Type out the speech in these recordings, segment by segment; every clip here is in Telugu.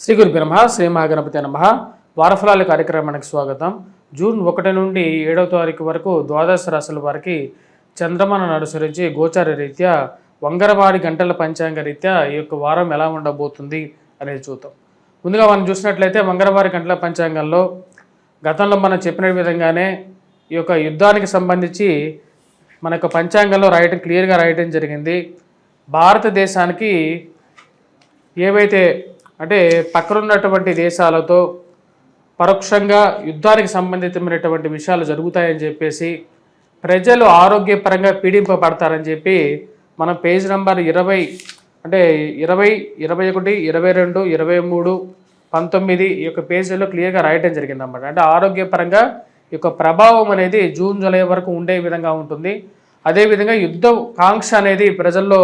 శ్రీ గురు బ్రహ్మ శ్రీ మహాగణపతి నమః. వారఫలాల కార్యక్రమానికి స్వాగతం. జూన్ 1 నుండి 7వ తారీఖు వరకు ద్వాదశ రాశుల వారికి చంద్రమానం అనుసరించి గోచార రీత్యా వంగరవాడి గంటల పంచాంగ రీత్యా ఈ యొక్క వారం ఎలా ఉండబోతుంది అనేది చూద్దాం. ముందుగా మనం చూసినట్లయితే వంగరవారి గంటల పంచాంగంలో గతంలో మనం చెప్పిన విధంగానే ఈ యొక్క యుద్ధానికి సంబంధించి మన యొక్క పంచాంగంలో క్లియర్గా రాయటం జరిగింది. భారతదేశానికి ఏవైతే అంటే పక్కనున్నటువంటి దేశాలతో పరోక్షంగా యుద్ధానికి సంబంధితమైనటువంటి విషయాలు జరుగుతాయని చెప్పేసి ప్రజలు ఆరోగ్యపరంగా పీడింపబడతారని చెప్పి మనం పేజ్ నెంబర్ 20 అంటే 20, 21, 22, 23, 19 ఈ యొక్క పేజీలో క్లియర్గా రాయటం జరిగింది అన్నమాట. అంటే ఆరోగ్యపరంగా ఈ యొక్క ప్రభావం అనేది జూన్ జూలై వరకు ఉండే విధంగా ఉంటుంది. అదేవిధంగా యుద్ధ కాంక్ష అనేది ప్రజల్లో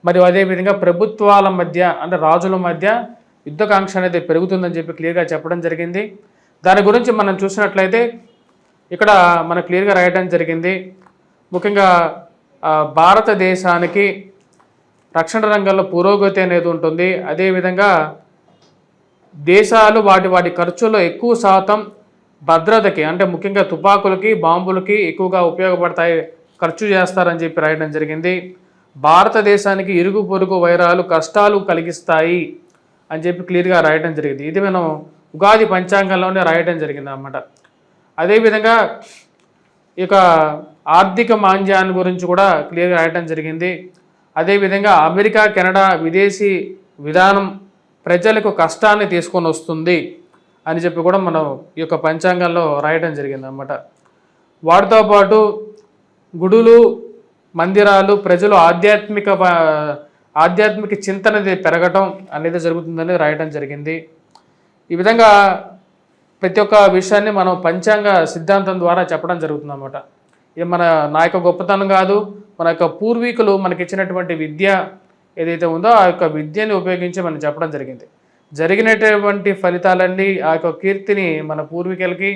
మరియు అదేవిధంగా ప్రభుత్వాల మధ్య అంటే రాజుల మధ్య యుద్ధకాంక్ష అనేది పెరుగుతుందని చెప్పి క్లియర్గా చెప్పడం జరిగింది. దాని గురించి మనం చూసినట్లయితే ఇక్కడ మనకు క్లియర్గా రాయడం జరిగింది. ముఖ్యంగా భారతదేశానికి రక్షణ రంగంలో పురోగతి అనేది ఉంటుంది. అదేవిధంగా దేశాలు వాటి ఖర్చుల్లో ఎక్కువ శాతం భద్రతకి అంటే ముఖ్యంగా తుపాకులకి బాంబులకి ఎక్కువగా ఉపయోగపడతాయి ఖర్చు చేస్తారని చెప్పి రాయడం జరిగింది. భారతదేశానికి ఇరుగు పొరుగు వైరాలు కష్టాలు కలిగిస్తాయి అని చెప్పి క్లియర్గా రాయటం జరిగింది. ఇది మనం ఉగాది పంచాంగంలోనే రాయటం జరిగింది అన్నమాట. అదేవిధంగా ఇక ఆర్థిక మాంద్యాన్ని గురించి కూడా క్లియర్గా రాయటం జరిగింది. అదేవిధంగా అమెరికా కెనడా విదేశీ విధానం ప్రజలకు కష్టాన్ని తీసుకొని వస్తుంది అని చెప్పి కూడా మనం ఈ యొక్క పంచాంగంలో రాయటం జరిగింది అన్నమాట. వాటితో పాటు గుడులు మందిరాలు ప్రజలు ఆధ్యాత్మిక చింతన పెరగటం అనేది జరుగుతుందని రాయటం జరిగింది. ఈ విధంగా ప్రతి ఒక్క విషయాన్ని మనం పంచాంగ సిద్ధాంతం ద్వారా చెప్పడం జరుగుతుంది అన్నమాట. ఇది నా యొక్క గొప్పతనం కాదు, మన యొక్క పూర్వీకులు మనకి ఇచ్చినటువంటి విద్య ఏదైతే ఉందో ఆ యొక్క విద్యని ఉపయోగించి మనం చెప్పడం జరిగింది. జరిగినటువంటి ఫలితాలన్నీ ఆ యొక్క కీర్తిని మన పూర్వీకులకి,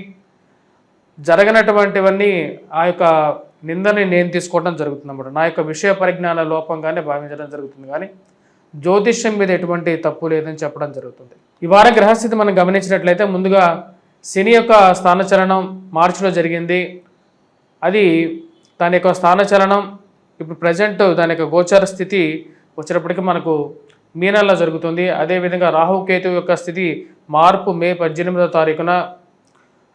జరగనటువంటివన్నీ ఆ యొక్క నిందని నేను తీసుకోవడం జరుగుతుంది అన్నమాట. నా యొక్క విషయ పరిజ్ఞాన లోపంగానే భావించడం జరుగుతుంది, కానీ జ్యోతిష్యం మీద ఎటువంటి తప్పు లేదని చెప్పడం జరుగుతుంది. ఈ వార గ్రహస్థితి మనం గమనించినట్లయితే ముందుగా శని యొక్క స్థానచలనం మార్చిలో జరిగింది. అది దాని యొక్క స్థానచలనం ఇప్పుడు ప్రజెంట్ దాని యొక్క గోచార స్థితి వచ్చేటప్పటికి మనకు మీనంలో జరుగుతుంది. అదేవిధంగా రాహుకేతు యొక్క స్థితి మార్పు మే 18వ తారీఖున.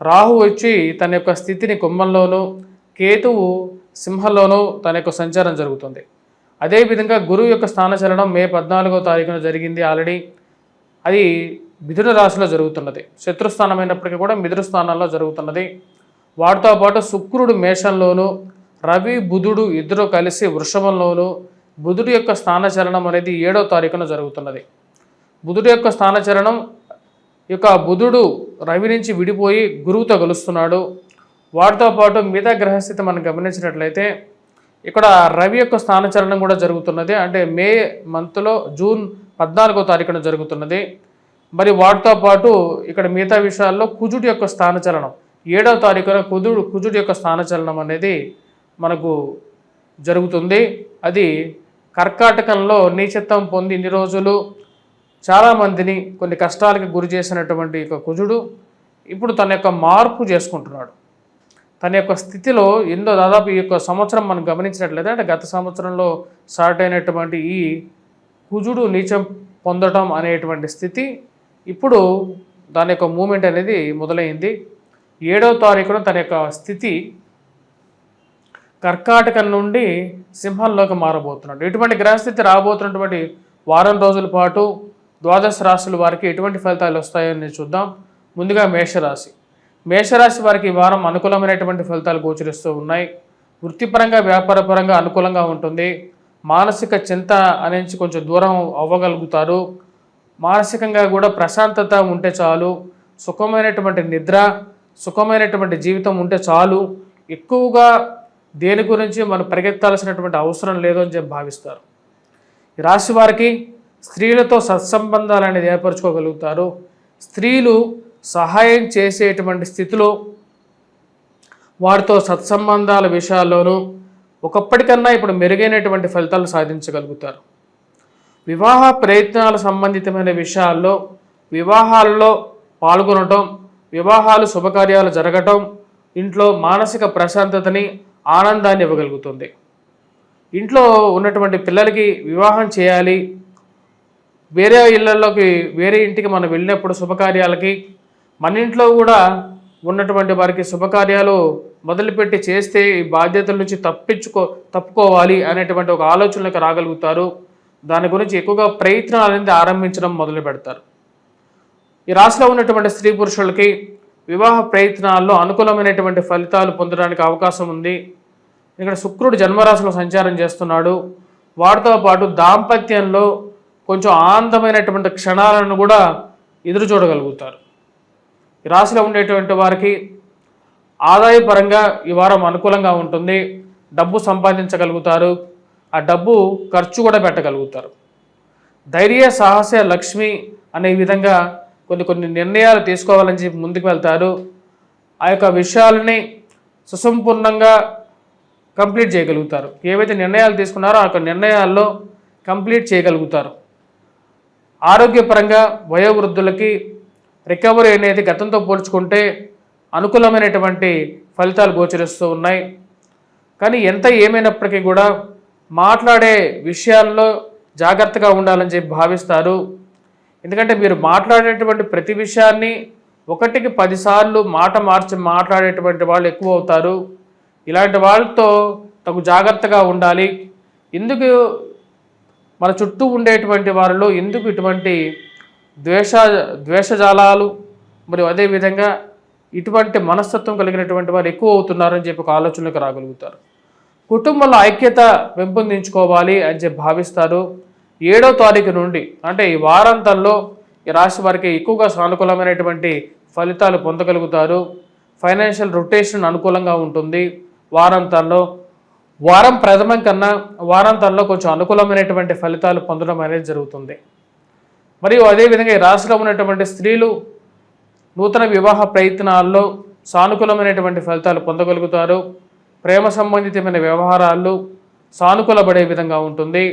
రాహు వచ్చి తన యొక్క స్థితిని కుంభంలోనూ కేతువు సింహంలోనూ తన యొక్క సంచారం జరుగుతుంది. అదేవిధంగా గురువు యొక్క స్థానచలనం మే 14వ తారీఖున జరిగింది ఆల్రెడీ. అది మిథున రాశిలో జరుగుతున్నది. శత్రుస్థానమైనప్పటికీ కూడా మిథున స్థానంలో జరుగుతున్నది. వాటితో పాటు శుక్రుడు మేషంలోను, రవి బుధుడు ఇద్దరు కలిసి వృషభంలోను, బుధుడు యొక్క స్థానచలనం అనేది 7వ తారీఖున జరుగుతున్నది. బుధుడు యొక్క స్థానచలనం బుధుడు రవి నుంచి విడిపోయి గురువుతో కలుస్తున్నాడు. వాటితో పాటు మిగతా గ్రహస్థితి మనం గమనించినట్లయితే ఇక్కడ రవి యొక్క స్థానచలనం కూడా జరుగుతున్నది. అంటే మే మంత్లో జూన్ 14వ తారీఖున జరుగుతున్నది. మరి వాటితో పాటు ఇక్కడ మిగతా విషయాల్లో కుజుడు యొక్క స్థానచలనం 7వ తారీఖున కుజుడు యొక్క స్థానచలనం అనేది మనకు జరుగుతుంది. అది కర్కాటకంలో నీచత్వం పొంది ఇన్ని రోజులు చాలామందిని కొన్ని కష్టాలకు గురి చేసినటువంటి కుజుడు ఇప్పుడు తన యొక్క మార్పు చేసుకుంటున్నాడు. తన యొక్క స్థితిలో దాదాపు ఈ యొక్క సంవత్సరం మనం గమనించినట్లయితే అంటే గత సంవత్సరంలో స్టార్ట్ అయినటువంటి ఈ కుజుడు నీచం పొందడం అనేటువంటి స్థితి ఇప్పుడు దాని యొక్క మూమెంట్ అనేది మొదలైంది. 7వ తారీఖున తన యొక్క స్థితి కర్కాటకం నుండి సింహంలోకి మారబోతున్నాడు. ఎటువంటి గ్రహస్థితి రాబోతున్నటువంటి వారం రోజుల పాటు ద్వాదశ రాశుల వారికి ఎటువంటి ఫలితాలు వస్తాయని చూద్దాం. ముందుగా మేషరాశి వారికి ఈ వారం అనుకూలమైనటువంటి ఫలితాలు గోచరిస్తూ ఉన్నాయి. వృత్తిపరంగా వ్యాపారపరంగా అనుకూలంగా ఉంటుంది. మానసిక చింత అనేది కొంచెం దూరం అవ్వగలుగుతారు. మానసికంగా కూడా ప్రశాంతత ఉంటే చాలు, సుఖమైనటువంటి నిద్ర, సుఖమైనటువంటి జీవితం ఉంటే చాలు, ఎక్కువగా దేని గురించి మనం పరిగెత్తాల్సినటువంటి అవసరం లేదు అని చెప్పి భావిస్తారు. ఈ రాశి వారికి స్త్రీలతో సత్సంబంధాలు అనేది ఏర్పరచుకోగలుగుతారు. స్త్రీలు సహాయం చేసేటువంటి స్థితిలో వారితో సత్సంబంధాల విషయాల్లోనూ ఒకప్పటికన్నా ఇప్పుడు మెరుగైనటువంటి ఫలితాలు సాధించగలుగుతారు. వివాహ ప్రయత్నాల సంబంధితమైన విషయాల్లో వివాహాలలో పాల్గొనటం, వివాహాలు శుభకార్యాలు జరగటం ఇంట్లో మానసిక ప్రశాంతతని, ఆనందాన్ని ఇవ్వగలుగుతుంది. ఇంట్లో ఉన్నటువంటి పిల్లలకి వివాహం చేయాలి, వేరే ఇళ్లలోకి వేరే ఇంటికి మనం వెళ్ళినప్పుడు శుభకార్యాలకి మన ఇంట్లో కూడా ఉన్నటువంటి వారికి శుభకార్యాలు మొదలుపెట్టి చేస్తే ఈ బాధ్యతల నుంచి తప్పుకోవాలి అనేటువంటి ఒక ఆలోచనలకు రాగలుగుతారు. దాని గురించి ఎక్కువగా ప్రయత్నాలు అనేది ఆరంభించడం మొదలు పెడతారు. ఈ రాశిలో ఉన్నటువంటి స్త్రీ పురుషులకి వివాహ ప్రయత్నాల్లో అనుకూలమైనటువంటి ఫలితాలు పొందడానికి అవకాశం ఉంది. ఇక్కడ శుక్రుడు జన్మరాశిలో సంచారం చేస్తున్నాడు. వాటితో పాటు దాంపత్యంలో కొంచెం ఆనందమైనటువంటి క్షణాలను కూడా ఎదురు చూడగలుగుతారు. ఈ రాశిలో ఉండేటువంటి వారికి ఆదాయపరంగా ఈ వారం అనుకూలంగా ఉంటుంది. డబ్బు సంపాదించగలుగుతారు, ఆ డబ్బు ఖర్చు కూడా పెట్టగలుగుతారు. ధైర్య సాహస లక్ష్మి అనే విధంగా కొన్ని నిర్ణయాలు తీసుకోవాలని చెప్పి ముందుకు వెళ్తారు. ఆ యొక్క విషయాలని సుసంపూర్ణంగా కంప్లీట్ చేయగలుగుతారు. ఏవైతే నిర్ణయాలు తీసుకున్నారో ఆ యొక్క నిర్ణయాల్లో కంప్లీట్ చేయగలుగుతారు. ఆరోగ్యపరంగా వయోవృద్ధులకి రికవరీ అనేది గతంతో పోల్చుకుంటే అనుకూలమైనటువంటి ఫలితాలు గోచరిస్తూ ఉన్నాయి. కానీ ఎంత ఏమైనప్పటికీ కూడా మాట్లాడే విషయాల్లో జాగ్రత్తగా ఉండాలని చెప్పి భావిస్తారు. ఎందుకంటే మీరు మాట్లాడేటువంటి ప్రతి విషయాన్ని 1కి 10 సార్లు మాట మార్చి మాట్లాడేటువంటి వాళ్ళు ఎక్కువ అవుతారు. ఇలాంటి వాళ్ళతో తగు జాగ్రత్తగా ఉండాలి. ఎందుకు మన చుట్టూ ఉండేటువంటి వారిలో ఎందుకు ఇటువంటి ద్వేషజాలాలు మరియు అదేవిధంగా ఇటువంటి మనస్తత్వం కలిగినటువంటి వారు ఎక్కువ అవుతున్నారని చెప్పి ఒక ఆలోచనకు రాగలుగుతారు. కుటుంబంలో ఐక్యత పెంపొందించుకోవాలి అని చెప్పి భావిస్తారు. 7వ తారీఖు నుండి అంటే ఈ వారాంతంలో ఈ రాశి వారికి ఎక్కువగా సానుకూలమైనటువంటి ఫలితాలు పొందగలుగుతారు. ఫైనాన్షియల్ రొటేషన్ అనుకూలంగా ఉంటుంది. వారం ప్రథమం కన్నా వారాంతంలో కొంచెం అనుకూలమైనటువంటి ఫలితాలు పొందడం అనేది జరుగుతుంది. మరియు అదేవిధంగా ఈ రాశిలో ఉన్నటువంటి స్త్రీలు నూతన వివాహ ప్రయత్నాల్లో సానుకూలమైనటువంటి ఫలితాలు పొందగలుగుతారు. ప్రేమ సంబంధితమైన వ్యవహారాలు సానుకూలపడే విధంగా ఉంటుంది.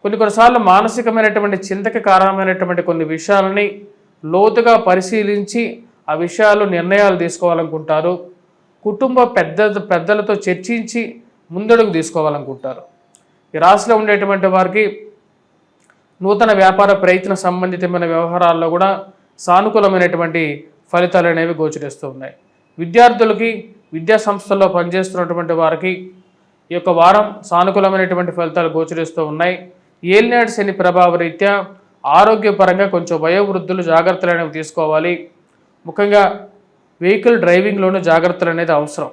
కొన్నిసార్లు మానసికమైనటువంటి చింతకి కారణమైనటువంటి కొన్ని విషయాలని లోతుగా పరిశీలించి ఆ విషయాలు నిర్ణయాలు తీసుకోవాలనుకుంటారు. కుటుంబ పెద్దలతో చర్చించి ముందడుగు తీసుకోవాలనుకుంటారు. ఈ రాశిలో ఉండేటువంటి వారికి నూతన వ్యాపార ప్రయత్న సంబంధితమైన వ్యవహారాల్లో కూడా సానుకూలమైనటువంటి ఫలితాలు అనేవి గోచరిస్తూ ఉన్నాయి. విద్యార్థులకి విద్యా సంస్థల్లో పనిచేస్తున్నటువంటి వారికి ఈ యొక్క వారం సానుకూలమైనటువంటి ఫలితాలు గోచరిస్తూ ఉన్నాయి. ఏలినాటి శని ప్రభావ రీత్యా ఆరోగ్యపరంగా కొంచెం వయోవృద్ధులు జాగ్రత్తలు అనేవి తీసుకోవాలి. ముఖ్యంగా వెహికల్ డ్రైవింగ్లోనూ జాగ్రత్తలు అనేది అవసరం.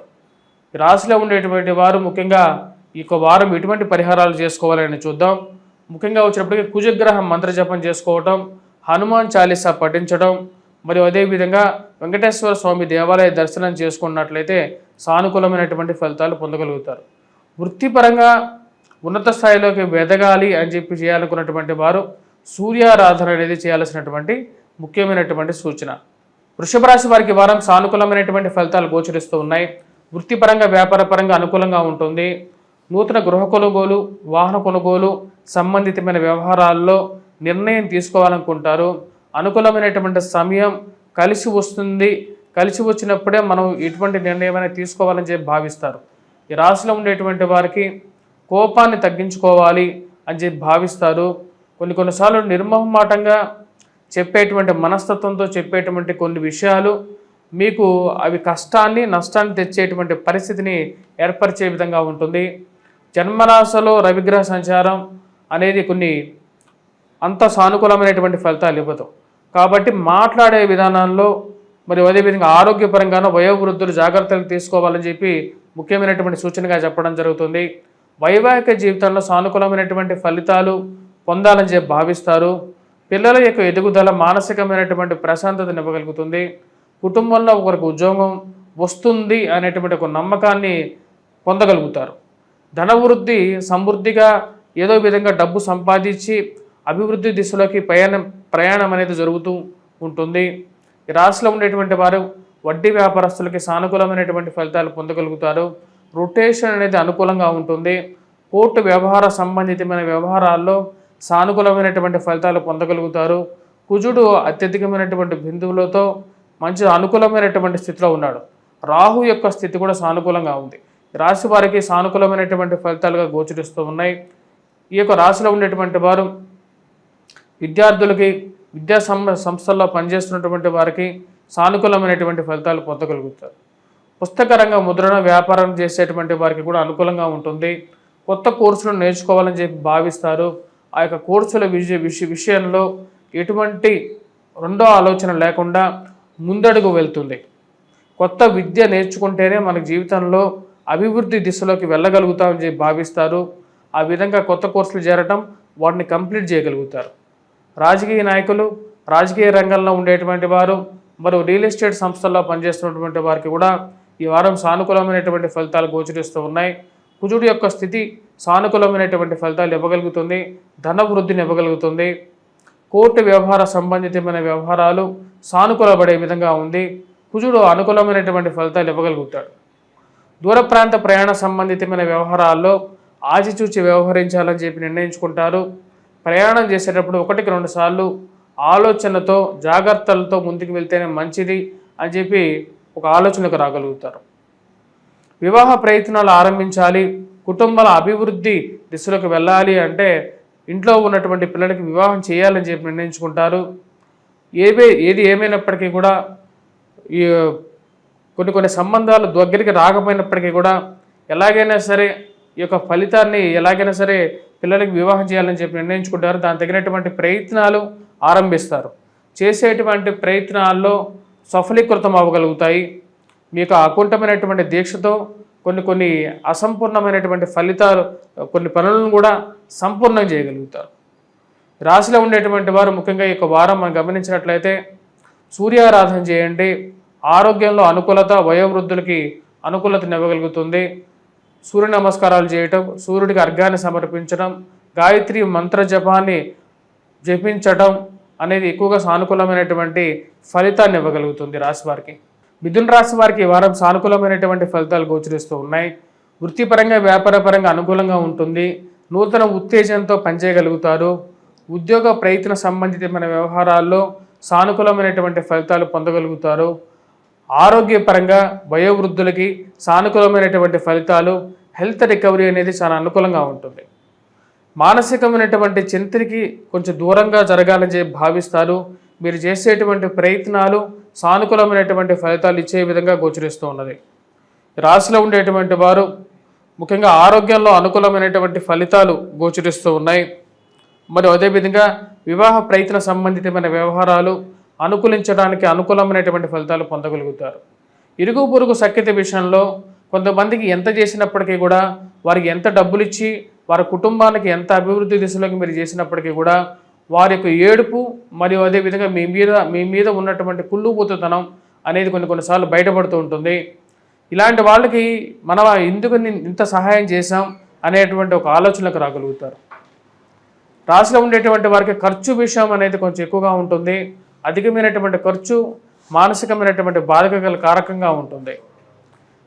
ఈ రాశిలో ఉండేటువంటి వారు ముఖ్యంగా ఈ యొక్క వారం ఎటువంటి పరిహారాలు చేసుకోవాలని చూద్దాం. ముఖ్యంగా వచ్చినప్పటికీ కుజగ్రహం మంత్రజపం చేసుకోవటం, హనుమాన్ చాలీసా పఠించడం మరియు అదేవిధంగా వెంకటేశ్వర స్వామి దేవాలయ దర్శనం చేసుకున్నట్లయితే సానుకూలమైనటువంటి ఫలితాలు పొందగలుగుతారు. వృత్తిపరంగా ఉన్నత స్థాయిలోకి ఎదగాలి అని చెప్పి చేయాలనుకున్నటువంటి వారు సూర్యారాధన అనేది చేయాల్సినటువంటి ముఖ్యమైనటువంటి సూచన. వృషభ రాశి వారికి వారం సానుకూలమైనటువంటి ఫలితాలు గోచరిస్తూ ఉన్నాయి. వృత్తిపరంగా వ్యాపారపరంగా అనుకూలంగా ఉంటుంది. నూతన గృహ కొనుగోలు, వాహన కొనుగోలు సంబంధితమైన వ్యవహారాల్లో నిర్ణయం తీసుకోవాలనుకుంటారు. అనుకూలమైనటువంటి సమయం కలిసి వస్తుంది. కలిసి వచ్చినప్పుడే మనం ఎటువంటి నిర్ణయం అనేది తీసుకోవాలని చెప్పి భావిస్తారు. ఈ రాశిలో ఉండేటువంటి వారికి కోపాన్ని తగ్గించుకోవాలి అని చెప్పి భావిస్తారు. కొన్నిసార్లు నిర్మోహమాటంగా చెప్పేటువంటి మనస్తత్వంతో చెప్పేటువంటి కొన్ని విషయాలు మీకు అవి కష్టాన్ని నష్టాన్ని తెచ్చేటువంటి పరిస్థితిని ఏర్పరిచే విధంగా ఉంటుంది. జన్మరాశిలో రవిగ్రహ సంచారం అనేది కొన్ని అంత సానుకూలమైనటువంటి ఫలితాలు ఇవ్వదు. కాబట్టి మాట్లాడే విధానాల్లో మరియు అదేవిధంగా ఆరోగ్యపరంగానూ వయోవృద్ధులు జాగ్రత్తలు తీసుకోవాలని చెప్పి ముఖ్యమైనటువంటి సూచనగా చెప్పడం జరుగుతుంది. వైవాహిక జీవితంలో సానుకూలమైనటువంటి ఫలితాలు పొందాలని చెప్పి భావిస్తారు. పిల్లల యొక్క ఎదుగుదల మానసికమైనటువంటి ప్రశాంతతను ఇవ్వగలుగుతుంది. కుటుంబంలో ఒకరికి ఉద్యోగం వస్తుంది అనేటువంటి ఒక నమ్మకాన్ని పొందగలుగుతారు. ధనవృద్ధి సమృద్ధిగా ఏదో విధంగా డబ్బు సంపాదించి అభివృద్ధి దిశలోకి ప్రయాణం అనేది జరుగుతూ ఉంటుంది. ఈ రాశిలో ఉండేటువంటి వారు వడ్డీ వ్యాపారస్తులకి సానుకూలమైనటువంటి ఫలితాలు పొందగలుగుతారు. రొటేషన్ అనేది అనుకూలంగా ఉంటుంది. కోర్టు వ్యవహార సంబంధితమైన వ్యవహారాల్లో సానుకూలమైనటువంటి ఫలితాలు పొందగలుగుతారు. కుజుడు అత్యధికమైనటువంటి బిందువులతో మంచి అనుకూలమైనటువంటి స్థితిలో ఉన్నాడు. రాహు యొక్క స్థితి కూడా సానుకూలంగా ఉంది. రాశి వారికి సానుకూలమైనటువంటి ఫలితాలుగా గోచరిస్తూ ఉన్నాయి. ఈ యొక్క రాశిలో ఉండేటువంటి వారు విద్యార్థులకి, విద్యా సంస్థల్లో పనిచేస్తున్నటువంటి వారికి సానుకూలమైనటువంటి ఫలితాలు పొందగలుగుతారు. పుస్తక రంగ ముద్రణ వ్యాపారం చేసేటువంటి వారికి కూడా అనుకూలంగా ఉంటుంది. కొత్త కోర్సులను నేర్చుకోవాలని చెప్పి భావిస్తారు. ఆ యొక్క కోర్సుల విషయంలో ఎటువంటి రెండో ఆలోచన లేకుండా ముందడుగు వెళ్తుంది. కొత్త విద్య నేర్చుకుంటేనే మన జీవితంలో అభివృద్ధి దిశలోకి వెళ్ళగలుగుతామని చెప్పి భావిస్తారు. ఆ విధంగా కొత్త కోర్సులు చేరటం, వాటిని కంప్లీట్ చేయగలుగుతారు. రాజకీయ నాయకులు, రాజకీయ రంగంలో ఉండేటువంటి వారు, మరియు రియల్ ఎస్టేట్ సంస్థల్లో పనిచేస్తున్నటువంటి వారికి కూడా ఈ వారం సానుకూలమైనటువంటి ఫలితాలు గోచరిస్తూ ఉన్నాయి. కుజుడు యొక్క స్థితి సానుకూలమైనటువంటి ఫలితాలు ఇవ్వగలుగుతుంది, ధన వృద్ధిని ఇవ్వగలుగుతుంది. కోర్టు వ్యవహార సంబంధితమైన వ్యవహారాలు సానుకూలపడే విధంగా ఉంది. కుజుడు అనుకూలమైనటువంటి ఫలితాలు ఇవ్వగలుగుతాడు. దూర ప్రాంత ప్రయాణ సంబంధితమైన వ్యవహారాల్లో ఆచితూచి వ్యవహరించాలని చెప్పి నిర్ణయించుకుంటారు. ప్రయాణం చేసేటప్పుడు 1-2 సార్లు ఆలోచనతో, జాగ్రత్తలతో ముందుకు వెళ్తేనే మంచిది అని చెప్పి ఒక ఆలోచనకు రాగలుగుతారు. వివాహ ప్రయత్నాలు ఆరంభించాలి, కుటుంబాల అభివృద్ధి దిశలోకి వెళ్ళాలి అంటే ఇంట్లో ఉన్నటువంటి పిల్లలకి వివాహం చేయాలని చెప్పి నిర్ణయించుకుంటారు. ఏది ఏమైనప్పటికీ కూడా ఈ కొన్ని సంబంధాలు దగ్గరికి రాకపోయినప్పటికీ కూడా ఎలాగైనా సరే ఈ యొక్క ఫలితాన్ని ఎలాగైనా సరే పిల్లలకి వివాహం చేయాలని చెప్పి నిర్ణయించుకుంటారు. దానికి తగినటువంటి ప్రయత్నాలు ఆరంభిస్తారు. చేసేటువంటి ప్రయత్నాల్లో సఫలీకృతం అవ్వగలుగుతాయి. మీ యొక్క అకుంఠమైనటువంటి దీక్షతో కొన్ని అసంపూర్ణమైనటువంటి ఫలితాలు, కొన్ని పనులను కూడా సంపూర్ణం చేయగలుగుతారు. రాశిలో ఉండేటువంటి వారు ముఖ్యంగా ఈ యొక్క వారం మనం గమనించినట్లయితే సూర్యారాధన చేయండి. ఆరోగ్యంలో అనుకూలత, వయోవృద్ధులకి అనుకూలతను ఇవ్వగలుగుతుంది. సూర్య నమస్కారాలు చేయటం, సూర్యుడికి అర్ఘ్యాన్ని సమర్పించడం, గాయత్రి మంత్ర జపాన్ని జపించటం అనేది ఎక్కువగా సానుకూలమైనటువంటి ఫలితాన్ని ఇవ్వగలుగుతుంది రాశి వారికి. మిథున రాశి వారికి ఈ వారం సానుకూలమైనటువంటి ఫలితాలు గోచరిస్తూ ఉన్నాయి. వృత్తిపరంగా, వ్యాపారపరంగా అనుకూలంగా ఉంటుంది. నూతన ఉత్తేజంతో పనిచేయగలుగుతారు. ఉద్యోగ ప్రయత్న సంబంధితమైన వ్యవహారాల్లో సానుకూలమైనటువంటి ఫలితాలు పొందగలుగుతారు. ఆరోగ్యపరంగా వయోవృద్ధులకి సానుకూలమైనటువంటి ఫలితాలు, హెల్త్ రికవరీ అనేది చాలా అనుకూలంగా ఉంటుంది. మానసికమైనటువంటి చింతకి కొంచెం దూరంగా జరగాలని చెప్పి భావిస్తారు. మీరు చేసేటువంటి ప్రయత్నాలు సానుకూలమైనటువంటి ఫలితాలు ఇచ్చే విధంగా గోచరిస్తూ ఉన్నది. రాశిలో ఉండేటువంటి వారు ముఖ్యంగా ఆరోగ్యంలో అనుకూలమైనటువంటి ఫలితాలు గోచరిస్తూ ఉన్నాయి. మరియు అదేవిధంగా వివాహ ప్రయత్న సంబంధితమైన వ్యవహారాలు అనుకూలించడానికి అనుకూలమైనటువంటి ఫలితాలు పొందగలుగుతారు. ఇరుగు పొరుగు సఖ్యత విషయంలో కొంతమందికి ఎంత చేసినప్పటికీ కూడా, వారికి ఎంత డబ్బులు ఇచ్చి వారి కుటుంబానికి ఎంత అభివృద్ధి దిశలోకి మీరు చేసినప్పటికీ కూడా వారి యొక్క ఏడుపు మరియు అదేవిధంగా మీ మీద ఉన్నటువంటి కుళ్ళుబూతుతనం అనేది కొన్నిసార్లు బయటపడుతూ ఉంటుంది. ఇలాంటి వాళ్ళకి మనం ఎందుకు ఇంత సహాయం చేశాం అనేటువంటి ఒక ఆలోచనకు రాగలుగుతారు. రాశిలో ఉండేటువంటి వారికి ఖర్చు విషయం అనేది కొంచెం ఎక్కువగా ఉంటుంది. అధికమైనటువంటి ఖర్చు మానసికమైనటువంటి బాధక కారకంగా ఉంటుంది.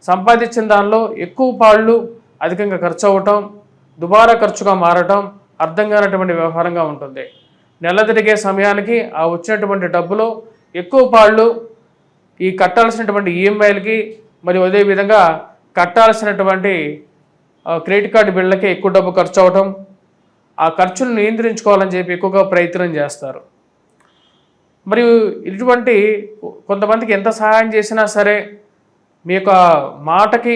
సంపాదించిన దానిలో ఎక్కువ పాళ్ళు అధికంగా ఖర్చు అవ్వటం, దుబారా ఖర్చుగా మారటం అర్థం కానటువంటి వ్యవహారంగా ఉంటుంది. నెల తిరిగే సమయానికి ఆ వచ్చినటువంటి డబ్బులో ఎక్కువ పాళ్ళు ఈ కట్టాల్సినటువంటి ఈఎంఐలకి మరియు అదేవిధంగా కట్టాల్సినటువంటి క్రెడిట్ కార్డు బిళ్ళకి ఎక్కువ డబ్బు ఖర్చు అవటం, ఆ ఖర్చును నియంత్రించుకోవాలని చెప్పి ఎక్కువగా ప్రయత్నం చేస్తారు. మరియు ఇటువంటి కొంతమందికి ఎంత సహాయం చేసినా సరే మీ యొక్క మాటకి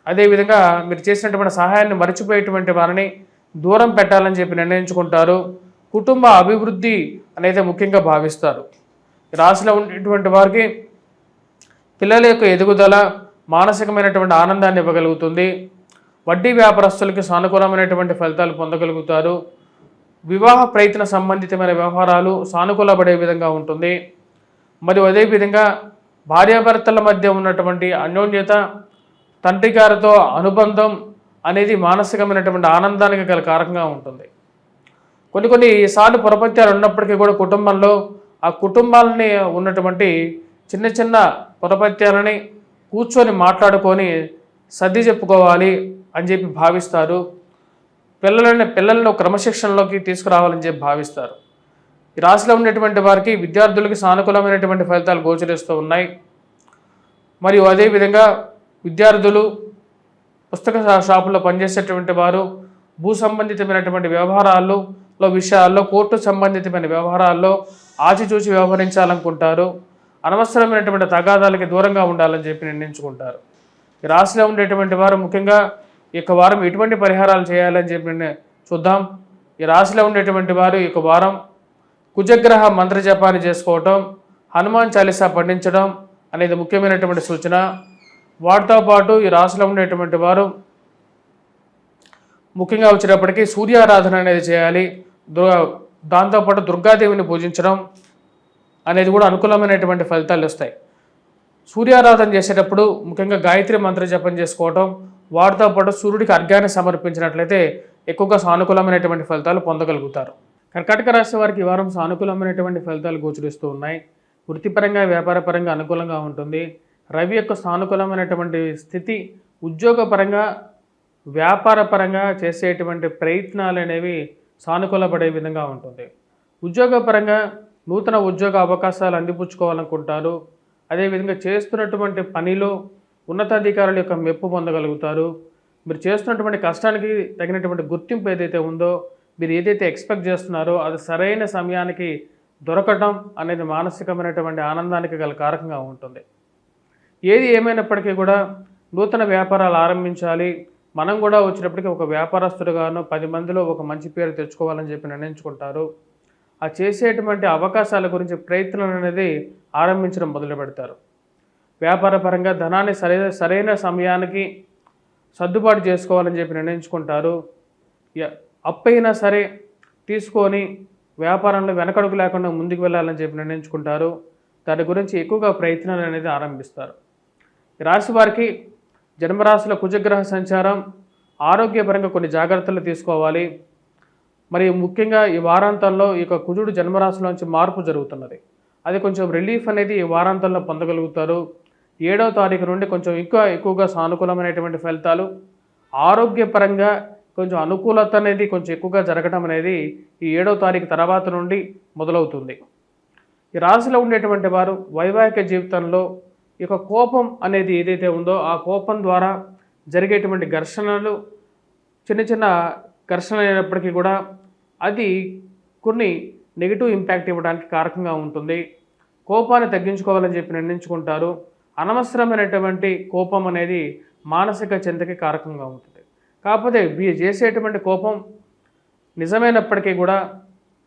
అదేవిధంగా మీరు చేసినటువంటి సహాయాన్ని మర్చిపోయేటువంటి వారిని దూరం పెట్టాలని చెప్పి నిర్ణయించుకుంటారు. కుటుంబ అభివృద్ధి అనేది ముఖ్యంగా భావిస్తారు. రాశిలో ఉండేటువంటి వారికి పిల్లల యొక్క ఎదుగుదల మానసికమైనటువంటి ఆనందాన్ని ఇవ్వగలుగుతుంది. వడ్డీ వ్యాపారస్తులకి సానుకూలమైనటువంటి ఫలితాలు పొందగలుగుతారు. వివాహ ప్రయత్న సంబంధితమైన వ్యవహారాలు సానుకూలపడే విధంగా ఉంటుంది. మరియు అదేవిధంగా భార్యాభర్తల మధ్య ఉన్నటువంటి అన్యోన్యత, తండ్రి గారితో అనుబంధం అనేది మానసికమైనటువంటి ఆనందానికి గల కారకంగా ఉంటుంది. కొన్నిసార్లు పొరపత్యాలు ఉన్నప్పటికీ కూడా కుటుంబంలో ఆ కుటుంబాలని ఉన్నటువంటి చిన్న చిన్న పొరపత్యాలని కూర్చొని మాట్లాడుకొని సర్ది చెప్పుకోవాలి అని చెప్పి భావిస్తారు. పిల్లలను క్రమశిక్షణలోకి తీసుకురావాలని చెప్పి భావిస్తారు. ఈ రాశిలో ఉండేటువంటి వారికి విద్యార్థులకి సానుకూలమైనటువంటి ఫలితాలు గోచరిస్తూ ఉన్నాయి. మరియు అదేవిధంగా విద్యార్థులు, పుస్తక షాపుల్లో పనిచేసేటువంటి వారు, భూ సంబంధితమైనటువంటి విషయాల్లో, కోర్టు సంబంధితమైన వ్యవహారాల్లో ఆచితూచి వ్యవహరించాలనుకుంటారు. అనవసరమైనటువంటి తగాదాలకి దూరంగా ఉండాలని చెప్పి నిర్ణయించుకుంటారు. ఈ రాశిలో ఉండేటువంటి వారు ముఖ్యంగా ఈ యొక్క వారం ఎటువంటి పరిహారాలు చేయాలని చెప్పి చూద్దాం. ఈ రాశిలో ఉండేటువంటి వారు ఈ యొక్క వారం కుజగ్రహ మంత్ర జపాన్ని చేసుకోవటం, హనుమాన్ చాలీసా పఠించడం అనేది ముఖ్యమైనటువంటి సూచన. వాటితో పాటు ఈ రాశిలో ఉండేటువంటి వారు ముఖ్యంగా వచ్చేటప్పటికీ సూర్యారాధన అనేది చేయాలి. దాంతోపాటు దుర్గాదేవిని పూజించడం అనేది కూడా అనుకూలమైనటువంటి ఫలితాలు వస్తాయి. సూర్యారాధన చేసేటప్పుడు ముఖ్యంగా గాయత్రి మంత్ర జపం చేసుకోవటం, వాటితో పాటు సూర్యుడికి అర్ఘ్యాన్ని సమర్పించినట్లయితే ఎక్కువగా సానుకూలమైనటువంటి ఫలితాలు పొందగలుగుతారు. కర్కాటక రాశి వారికి ఈ వారం సానుకూలమైనటువంటి ఫలితాలు గోచరిస్తూ ఉన్నాయి. వృత్తిపరంగా, వ్యాపారపరంగా అనుకూలంగా ఉంటుంది. రవి యొక్క సానుకూలమైనటువంటి స్థితి ఉద్యోగపరంగా, వ్యాపారపరంగా చేసేటువంటి ప్రయత్నాలు అనేవి సానుకూలపడే విధంగా ఉంటుంది. ఉద్యోగపరంగా నూతన ఉద్యోగ అవకాశాలు అందిపుచ్చుకోవాలనుకుంటారు. అదేవిధంగా చేస్తున్నటువంటి పనిలో ఉన్నతాధికారుల యొక్క మెప్పు పొందగలుగుతారు. మీరు చేస్తున్నటువంటి కష్టానికి తగినటువంటి గుర్తింపు ఏదైతే ఉందో, మీరు ఏదైతే ఎక్స్పెక్ట్ చేస్తున్నారో అది సరైన సమయానికి దొరకటం అనేది మానసికమైనటువంటి ఆనందానికి గల కారకంగా ఉంటుంది. ఏది ఏమైనప్పటికీ కూడా నూతన వ్యాపారాలు ఆరంభించాలి, మనం కూడా వచ్చినప్పటికీ ఒక వ్యాపారస్తుడుగాను 10 మందిలో ఒక మంచి పేరు తెచ్చుకోవాలని చెప్పి నిర్ణయించుకుంటారు. ఆ చేసేటువంటి అవకాశాల గురించి ప్రయత్నం అనేది ఆరంభించడం మొదలు పెడతారు. వ్యాపారపరంగా ధనాన్ని సరైన సమయానికి సర్దుబాటు చేసుకోవాలని చెప్పి నిర్ణయించుకుంటారు. అప్పైనా సరే తీసుకొని వ్యాపారంలో వెనకడుగు లేకుండా ముందుకు వెళ్ళాలని చెప్పి నిర్ణయించుకుంటారు. దాని గురించి ఎక్కువగా ప్రయత్నాలు అనేది ఆరంభిస్తారు. ఈ రాశి వారికి జన్మరాశిలో కుజగ్రహ సంచారం, ఆరోగ్యపరంగా కొన్ని జాగ్రత్తలు తీసుకోవాలి. మరి ముఖ్యంగా ఈ వారాంతంలో ఈ యొక్క కుజుడు జన్మరాశిలోంచి మార్పు జరుగుతున్నది. అది కొంచెం రిలీఫ్ అనేది ఈ వారాంతంలో పొందగలుగుతారు. 7వ తారీఖు నుండి కొంచెం ఎక్కువగా సానుకూలమైనటువంటి ఫలితాలు, ఆరోగ్యపరంగా కొంచెం అనుకూలత అనేది కొంచెం ఎక్కువగా జరగడం అనేది ఈ 7వ తారీఖు తర్వాత నుండి మొదలవుతుంది. ఈ రాశిలో ఉండేటువంటి వారు వైవాహిక జీవితంలో ఈ యొక్క కోపం అనేది ఏదైతే ఉందో ఆ కోపం ద్వారా జరిగేటువంటి ఘర్షణలు, చిన్న చిన్న ఘర్షణ అయినప్పటికీ కూడా అది కొన్ని నెగిటివ్ ఇంపాక్ట్ ఇవ్వడానికి కారకంగా ఉంటుంది. కోపాన్ని తగ్గించుకోవాలని చెప్పి నిర్ణయించుకుంటారు. అనవసరమైనటువంటి కోపం అనేది మానసిక చింతకి కారకంగా ఉంటుంది. కాకపోతే చేసేటువంటి కోపం నిజమైనప్పటికీ కూడా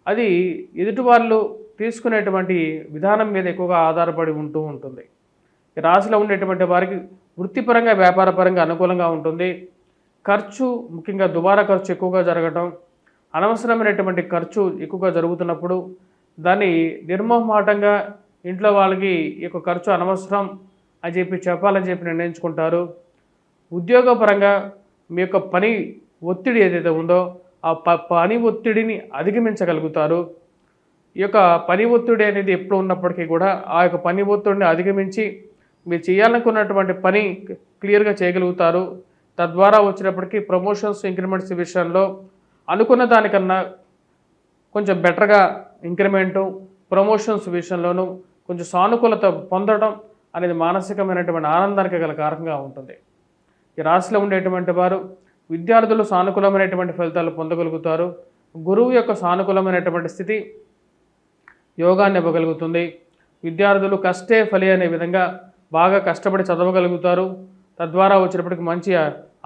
అది ఎదుటివాళ్ళు తీసుకునేటువంటి విధానం మీద ఎక్కువగా ఆధారపడి ఉంటుంది. ఈ రాశిలో ఉండేటువంటి వారికి వృత్తిపరంగా, వ్యాపారపరంగా అనుకూలంగా ఉంటుంది. ఖర్చు, ముఖ్యంగా దుబారా ఖర్చు ఎక్కువగా జరగటం, అనవసరమైనటువంటి ఖర్చు ఎక్కువగా జరుగుతున్నప్పుడు దాన్ని నిర్మోహమాటంగా ఇంట్లో వాళ్ళకి ఈ యొక్క ఖర్చు అనవసరం అని చెప్పాలని చెప్పి నిర్ణయించుకుంటారు. ఉద్యోగపరంగా మీ యొక్క పని ఒత్తిడి ఏదైతే ఉందో ఆ పని ఒత్తిడిని అధిగమించగలుగుతారు. ఈ యొక్క పని ఒత్తిడి అనేది ఎప్పుడు ఉన్నప్పటికీ కూడా ఆ యొక్క పని ఒత్తిడిని అధిగమించి మీరు చేయాలనుకున్నటువంటి పని క్లియర్గా చేయగలుగుతారు. తద్వారా వచ్చినప్పటికీ ప్రమోషన్స్, ఇంక్రిమెంట్స్ విషయంలో అనుకున్న దానికన్నా కొంచెం బెటర్గా ఇంక్రిమెంటు, ప్రమోషన్స్ విషయంలోనూ కొంచెం సానుకూలత పొందడం అనేది మానసికమైనటువంటి ఆనందానికి గల కారకంగా ఉంటుంది. ఈ రాశిలో ఉండేటువంటి వారు విద్యార్థులు సానుకూలమైనటువంటి ఫలితాలు పొందగలుగుతారు. గురువు యొక్క సానుకూలమైనటువంటి స్థితి యోగాన్ని ఇవ్వగలుగుతుంది. విద్యార్థులు కష్టే ఫలి అనే విధంగా బాగా కష్టపడి చదవగలుగుతారు. తద్వారా వచ్చినప్పటికి మంచి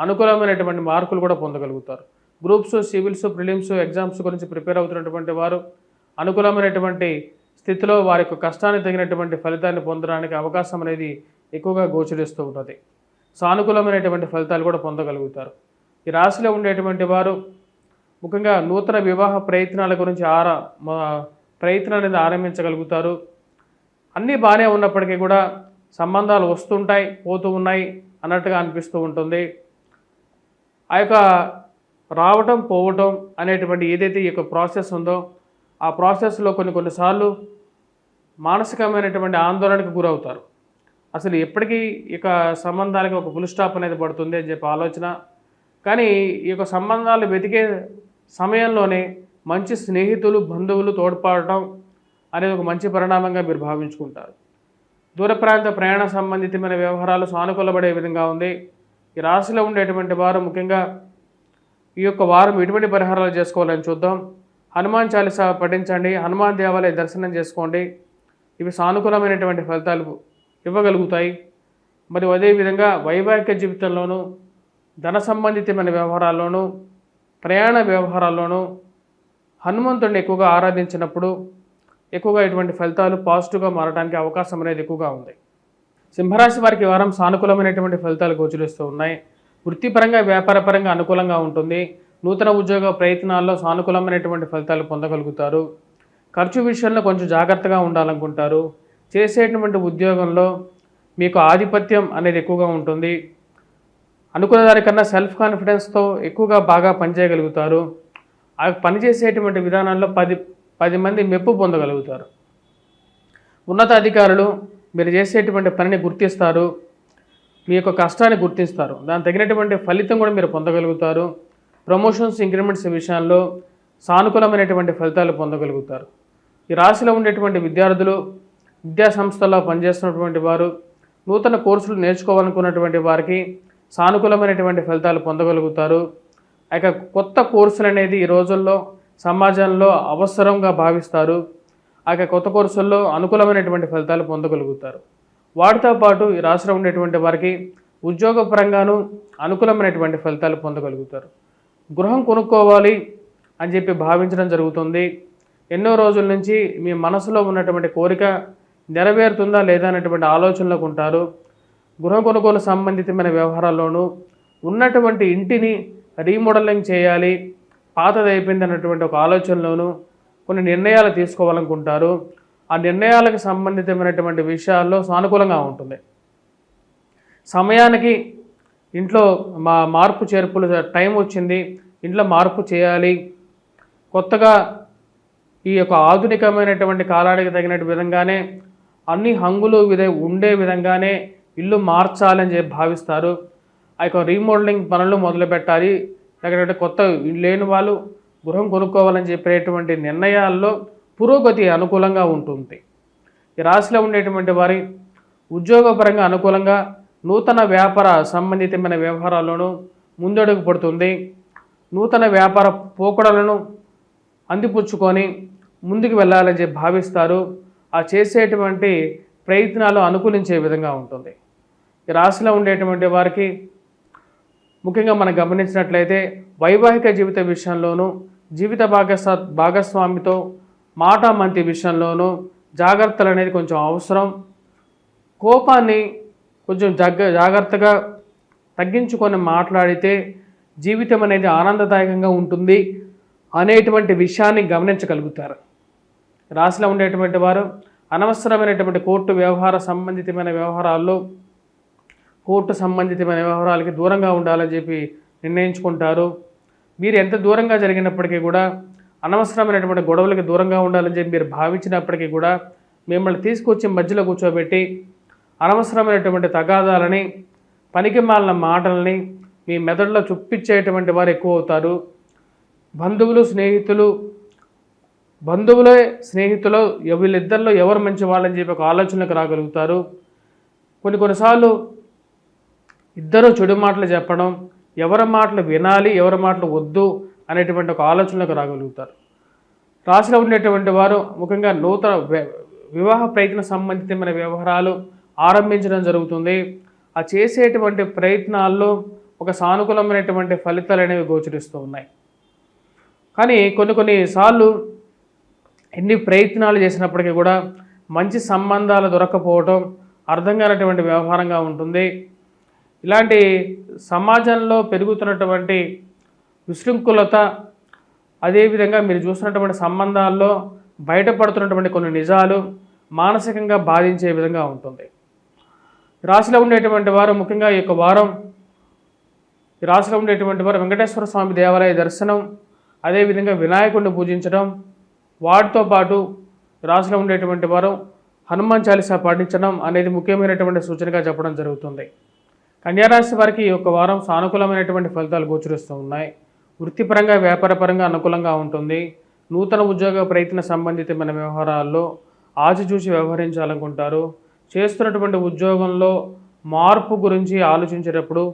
అనుకూలమైనటువంటి మార్కులు కూడా పొందగలుగుతారు. గ్రూప్స్, సివిల్స్, ప్రిలిమ్స్ ఎగ్జామ్స్ గురించి ప్రిపేర్ అవుతున్నటువంటి వారు అనుకూలమైనటువంటి స్థితిలో వారి యొక్క కష్టానికి తగినటువంటి ఫలితాన్ని పొందడానికి అవకాశం అనేది ఎక్కువగా గోచరిస్తూ ఉంటుంది. సానుకూలమైనటువంటి ఫలితాలు కూడా పొందగలుగుతారు. ఈ రాశిలో ఉండేటువంటి వారు ముఖ్యంగా నూతన వివాహ ప్రయత్నాల గురించి ప్రయత్నం అనేది ఆరంభించగలుగుతారు. అన్నీ బాగానే ఉన్నప్పటికీ కూడా సంబంధాలు వస్తుంటాయి, పోతూ ఉన్నాయి అన్నట్టుగా అనిపిస్తూ ఉంటుంది. ఆ యొక్క రావటం, పోవటం అనేటువంటి ఏదైతే ఈ యొక్క ప్రాసెస్ ఉందో ఆ ప్రాసెస్లో కొన్నిసార్లు మానసికమైనటువంటి ఆందోళనకు గురవుతారు. అసలు ఎప్పటికీ ఇక సంబంధాలకి ఒక ఫుల్ స్టాప్ అనేది పడుతుంది అని చెప్పి ఆలోచన. కానీ ఈ యొక్క సంబంధాలు వెతికే సమయంలోనే మంచి స్నేహితులు, బంధువులు తోడ్పడటం, అనేది ఒక మంచి పరిణామంగా మీరు భావించుకుంటారు. దూర ప్రాంత ప్రయాణ సంబంధితమైన వ్యవహారాలు సానుకూలపడే విధంగా ఉంది. ఈ రాశిలో ఉండేటువంటి వారు ముఖ్యంగా ఈ యొక్క వారం ఎటువంటి పరిహారాలు చేసుకోవాలని చూద్దాం. హనుమాన్ చాలీసా పఠించండి, హనుమాన్ దేవాలయ దర్శనం చేసుకోండి. ఇవి సానుకూలమైనటువంటి ఫలితాలు ఇవ్వగలుగుతాయి. మరియు అదేవిధంగా వైవాహిక జీవితంలోనూ, ధన సంబంధితమైన వ్యవహారాల్లోనూ, ప్రయాణ వ్యవహారాల్లోనూ హనుమంతుడిని ఎక్కువగా ఆరాధించినప్పుడు ఎక్కువగా ఇటువంటి ఫలితాలు పాజిటివ్గా మారడానికి అవకాశం అనేది ఎక్కువగా ఉంది. సింహరాశి వారికి వారం సానుకూలమైనటువంటి ఫలితాలు గోచరిస్తూ ఉన్నాయి. వృత్తిపరంగా, వ్యాపారపరంగా అనుకూలంగా ఉంటుంది. నూతన ఉద్యోగ ప్రయత్నాల్లో సానుకూలమైనటువంటి ఫలితాలు పొందగలుగుతారు. ఖర్చు విషయంలో కొంచెం జాగ్రత్తగా ఉండాలనుకుంటారు. చేసేటువంటి ఉద్యోగంలో మీకు ఆధిపత్యం అనేది ఎక్కువగా ఉంటుంది. అనుకున్న దానికన్నా సెల్ఫ్ కాన్ఫిడెన్స్తో ఎక్కువగా బాగా పనిచేయగలుగుతారు. ఆ పనిచేసేటువంటి విధానంలో 10 మంది మెప్పు పొందగలుగుతారు. ఉన్నత అధికారులు మీరు చేసేటువంటి పనిని గుర్తిస్తారు, మీ యొక్క కష్టాన్ని గుర్తిస్తారు. దానికి తగినటువంటి ఫలితం కూడా మీరు పొందగలుగుతారు. ప్రమోషన్స్, ఇంక్రిమెంట్స్ విషయాల్లో సానుకూలమైనటువంటి ఫలితాలు పొందగలుగుతారు. ఈ రాశిలో ఉండేటువంటి విద్యార్థులు, విద్యా సంస్థల్లో పనిచేస్తున్నటువంటి వారు, నూతన కోర్సులు నేర్చుకోవాలనుకున్నటువంటి వారికి సానుకూలమైనటువంటి ఫలితాలు పొందగలుగుతారు. ఇక కొత్త కోర్సులు అనేది ఈ రోజుల్లో సమాజంలో అవసరంగా భావిస్తారు. కొత్త కోర్సుల్లో అనుకూలమైనటువంటి ఫలితాలు పొందగలుగుతారు. వాటితో పాటు ఈ రాశిలో ఉండేటువంటి వారికి ఉద్యోగపరంగాను అనుకూలమైనటువంటి ఫలితాలు పొందగలుగుతారు. గృహం కొనుక్కోవాలి అని చెప్పి భావించడం జరుగుతుంది. ఎన్నో రోజుల నుంచి మీ మనసులో ఉన్నటువంటి కోరిక నెరవేరుతుందా లేదా అనేటువంటి ఆలోచనలకు ఉంటారు. గృహ కొనుగోలు సంబంధితమైన వ్యవహారాల్లోనూ, ఉన్నటువంటి ఇంటిని రీమోడలింగ్ చేయాలి, పాతది అయిపోయింది అన్నటువంటి ఒక ఆలోచనలోనూ కొన్ని నిర్ణయాలు తీసుకోవాలనుకుంటారు. ఆ నిర్ణయాలకు సంబంధితమైనటువంటి విషయాల్లో సానుకూలంగా ఉంటుంది. సమయానికి ఇంట్లో మార్పు చేర్పులు టైం వచ్చింది, ఇంట్లో మార్పు చేయాలి, కొత్తగా ఈ యొక్క ఆధునికమైనటువంటి కాలానికి తగినట్టు విధంగానే అన్ని హంగులు ఉండే విధంగానే ఇల్లు మార్చాలని చెప్పి భావిస్తారు. ఆ యొక్క రీమోడలింగ్ పనులు మొదలు పెట్టాలి, లేకపోతే కొత్త లేని వాళ్ళు గృహం కొనుక్కోవాలని చెప్పేటువంటి నిర్ణయాల్లో పురోగతి అనుకూలంగా ఉంటుంది. ఈ రాశిలో ఉండేటువంటి వారి ఉద్యోగపరంగా అనుకూలంగా, నూతన వ్యాపార సంబంధితమైన వ్యవహారాల్లోనూ ముందడుగు పడుతుంది. నూతన వ్యాపార పోకడలను అందిపుచ్చుకొని ముందుకు వెళ్ళాలని చెప్పి భావిస్తారు. ఆ చేసేటువంటి ప్రయత్నాలు అనుకూలించే విధంగా ఉంటుంది. ఈ రాశిలో ఉండేటువంటి వారికి ముఖ్యంగా మనం గమనించినట్లయితే వైవాహిక జీవిత విషయంలోనూ, జీవిత భాగస్వామితో మాటామంతి విషయంలోనూ జాగ్రత్తలు అనేది కొంచెం అవసరం. కోపాన్ని కొంచెం జాగ్రత్తగా తగ్గించుకొని మాట్లాడితే జీవితం అనేది ఆనందదాయకంగా ఉంటుంది అనేటువంటి విషయాన్ని గమనించగలుగుతారు. రాశిలో ఉండేటువంటి వారు అనవసరమైనటువంటి కోర్టు వ్యవహార సంబంధితమైన వ్యవహారాల్లో, కోర్టు సంబంధితమైన వ్యవహారాలకి దూరంగా ఉండాలని చెప్పి నిర్ణయించుకుంటారు. మీరు ఎంత దూరంగా జరిగినప్పటికీ కూడా, అనవసరమైనటువంటి గొడవలకి దూరంగా ఉండాలని చెప్పి మీరు భావించినప్పటికీ కూడా, మిమ్మల్ని తీసుకొచ్చి మధ్యలో కూర్చోబెట్టి అనవసరమైనటువంటి తగాదాలని, పనికిమాలిన మాటలని మీ మెదడులో చుప్పించేటువంటి వారు ఎక్కువ అవుతారు. బంధువులే స్నేహితులు వీళ్ళిద్దరిలో ఎవరు మంచి వాళ్ళని చెప్పి ఒక ఆలోచనకు రాగలుగుతారు. కొన్నిసార్లు ఇద్దరు చెడు మాటలు చెప్పడం, ఎవరి మాటలు వినాలి, ఎవరి మాటలు వద్దు అనేటువంటి ఒక ఆలోచనలకు రాగలుగుతారు. రాశిలో ఉండేటువంటి వారు ముఖ్యంగా నూతన వివాహ ప్రయత్న సంబంధితమైన వ్యవహారాలు ఆరంభించడం జరుగుతుంది. ఆ చేసేటువంటి ప్రయత్నాల్లో ఒక సానుకూలమైనటువంటి ఫలితాలు అనేవి గోచరిస్తూ ఉన్నాయి. కానీ కొన్నిసార్లు ఎన్ని ప్రయత్నాలు చేసినప్పటికీ కూడా మంచి సంబంధాలు దొరకపోవడం అర్థం కానటువంటి వ్యవహారంగా ఉంటుంది. ఇలాంటి సమాజంలో పెరుగుతున్నటువంటి విశృంఖలత, అదేవిధంగా మీరు చూస్తున్నటువంటి సంబంధాల్లో బయటపడుతున్నటువంటి కొన్ని నిజాలు మానసికంగా బాధించే విధంగా ఉంటుంది. రాశిలో ఉండేటువంటి వారు ముఖ్యంగా ఈ యొక్క వారం రాశిలో ఉండేటువంటి వారు వెంకటేశ్వర స్వామి దేవాలయ దర్శనం, అదేవిధంగా వినాయకుడిని పూజించడం, వాటితో పాటు రాశిలో ఉండేటువంటి వారు హనుమాన్ చాలీసా పాటించడం అనేది ముఖ్యమైనటువంటి సూచనగా చెప్పడం జరుగుతుంది. కన్యారాశి వారికి ఈ యొక్క వారం సానుకూలమైనటువంటి ఫలితాలు గోచరిస్తూ ఉన్నాయి. వృత్తిపరంగా, వ్యాపారపరంగా అనుకూలంగా ఉంటుంది. నూతన ఉద్యోగ ప్రయత్న సంబంధితమైన వ్యవహారాల్లో ఆచిచూచి వ్యవహరించాలనుకుంటారు. చేస్తున్నటువంటి ఉద్యోగంలో మార్పు గురించి ఆలోచించేటప్పుడు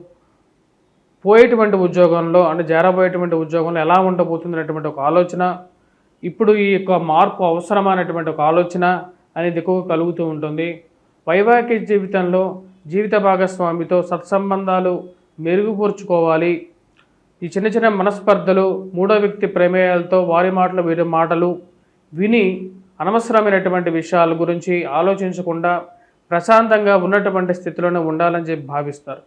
పోయేటువంటి ఉద్యోగంలో అంటే చేరబోయేటువంటి ఉద్యోగంలో ఎలా ఉండబోతుంది అనేటువంటి ఒక ఆలోచన, ఇప్పుడు ఈ యొక్క మార్పు అవసరమైనటువంటి ఒక ఆలోచన అనేది ఎక్కువగా కలుగుతూ ఉంటుంది. వైవాహిక జీవితంలో జీవిత భాగస్వామితో సత్సంబంధాలు మెరుగుపరుచుకోవాలి. ఈ చిన్న చిన్న మనస్పర్ధలు, మూడో వ్యక్తి ప్రమేయాలతో వారి మాటలు వీరి మాటలు విని అనవసరమైనటువంటి విషయాల గురించి ఆలోచించకుండా ప్రశాంతంగా ఉన్నటువంటి స్థితిలోనే ఉండాలని చెప్పి భావిస్తారు.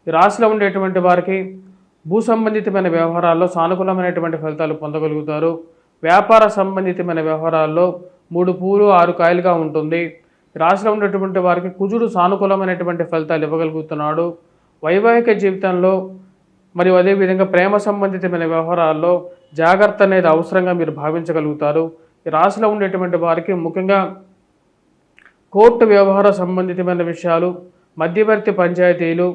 ఈ రాశిలో ఉండేటువంటి వారికి భూ సంబంధితమైన వ్యవహారాల్లో సానుకూలమైనటువంటి ఫలితాలు పొందగలుగుతారు. వ్యాపార సంబంధితమైన వ్యవహారాల్లో 3 పూలు 6 కాయలుగా ఉంటుంది. రాశిలో ఉన్నటువంటి వారికి కుజుడు సానుకూలమైనటువంటి ఫలితాలు ఇవ్వగలుగుతున్నాడు. వైవాహిక జీవితంలో మరియు అదేవిధంగా ప్రేమ సంబంధితమైన వ్యవహారాల్లో జాగ్రత్త అనేది అవసరంగా మీరు భావించగలుగుతారు. ఈ రాశిలో ఉండేటువంటి వారికి ముఖ్యంగా కోర్టు వ్యవహార సంబంధితమైన విషయాలు, మధ్యవర్తి పంచాయతీలు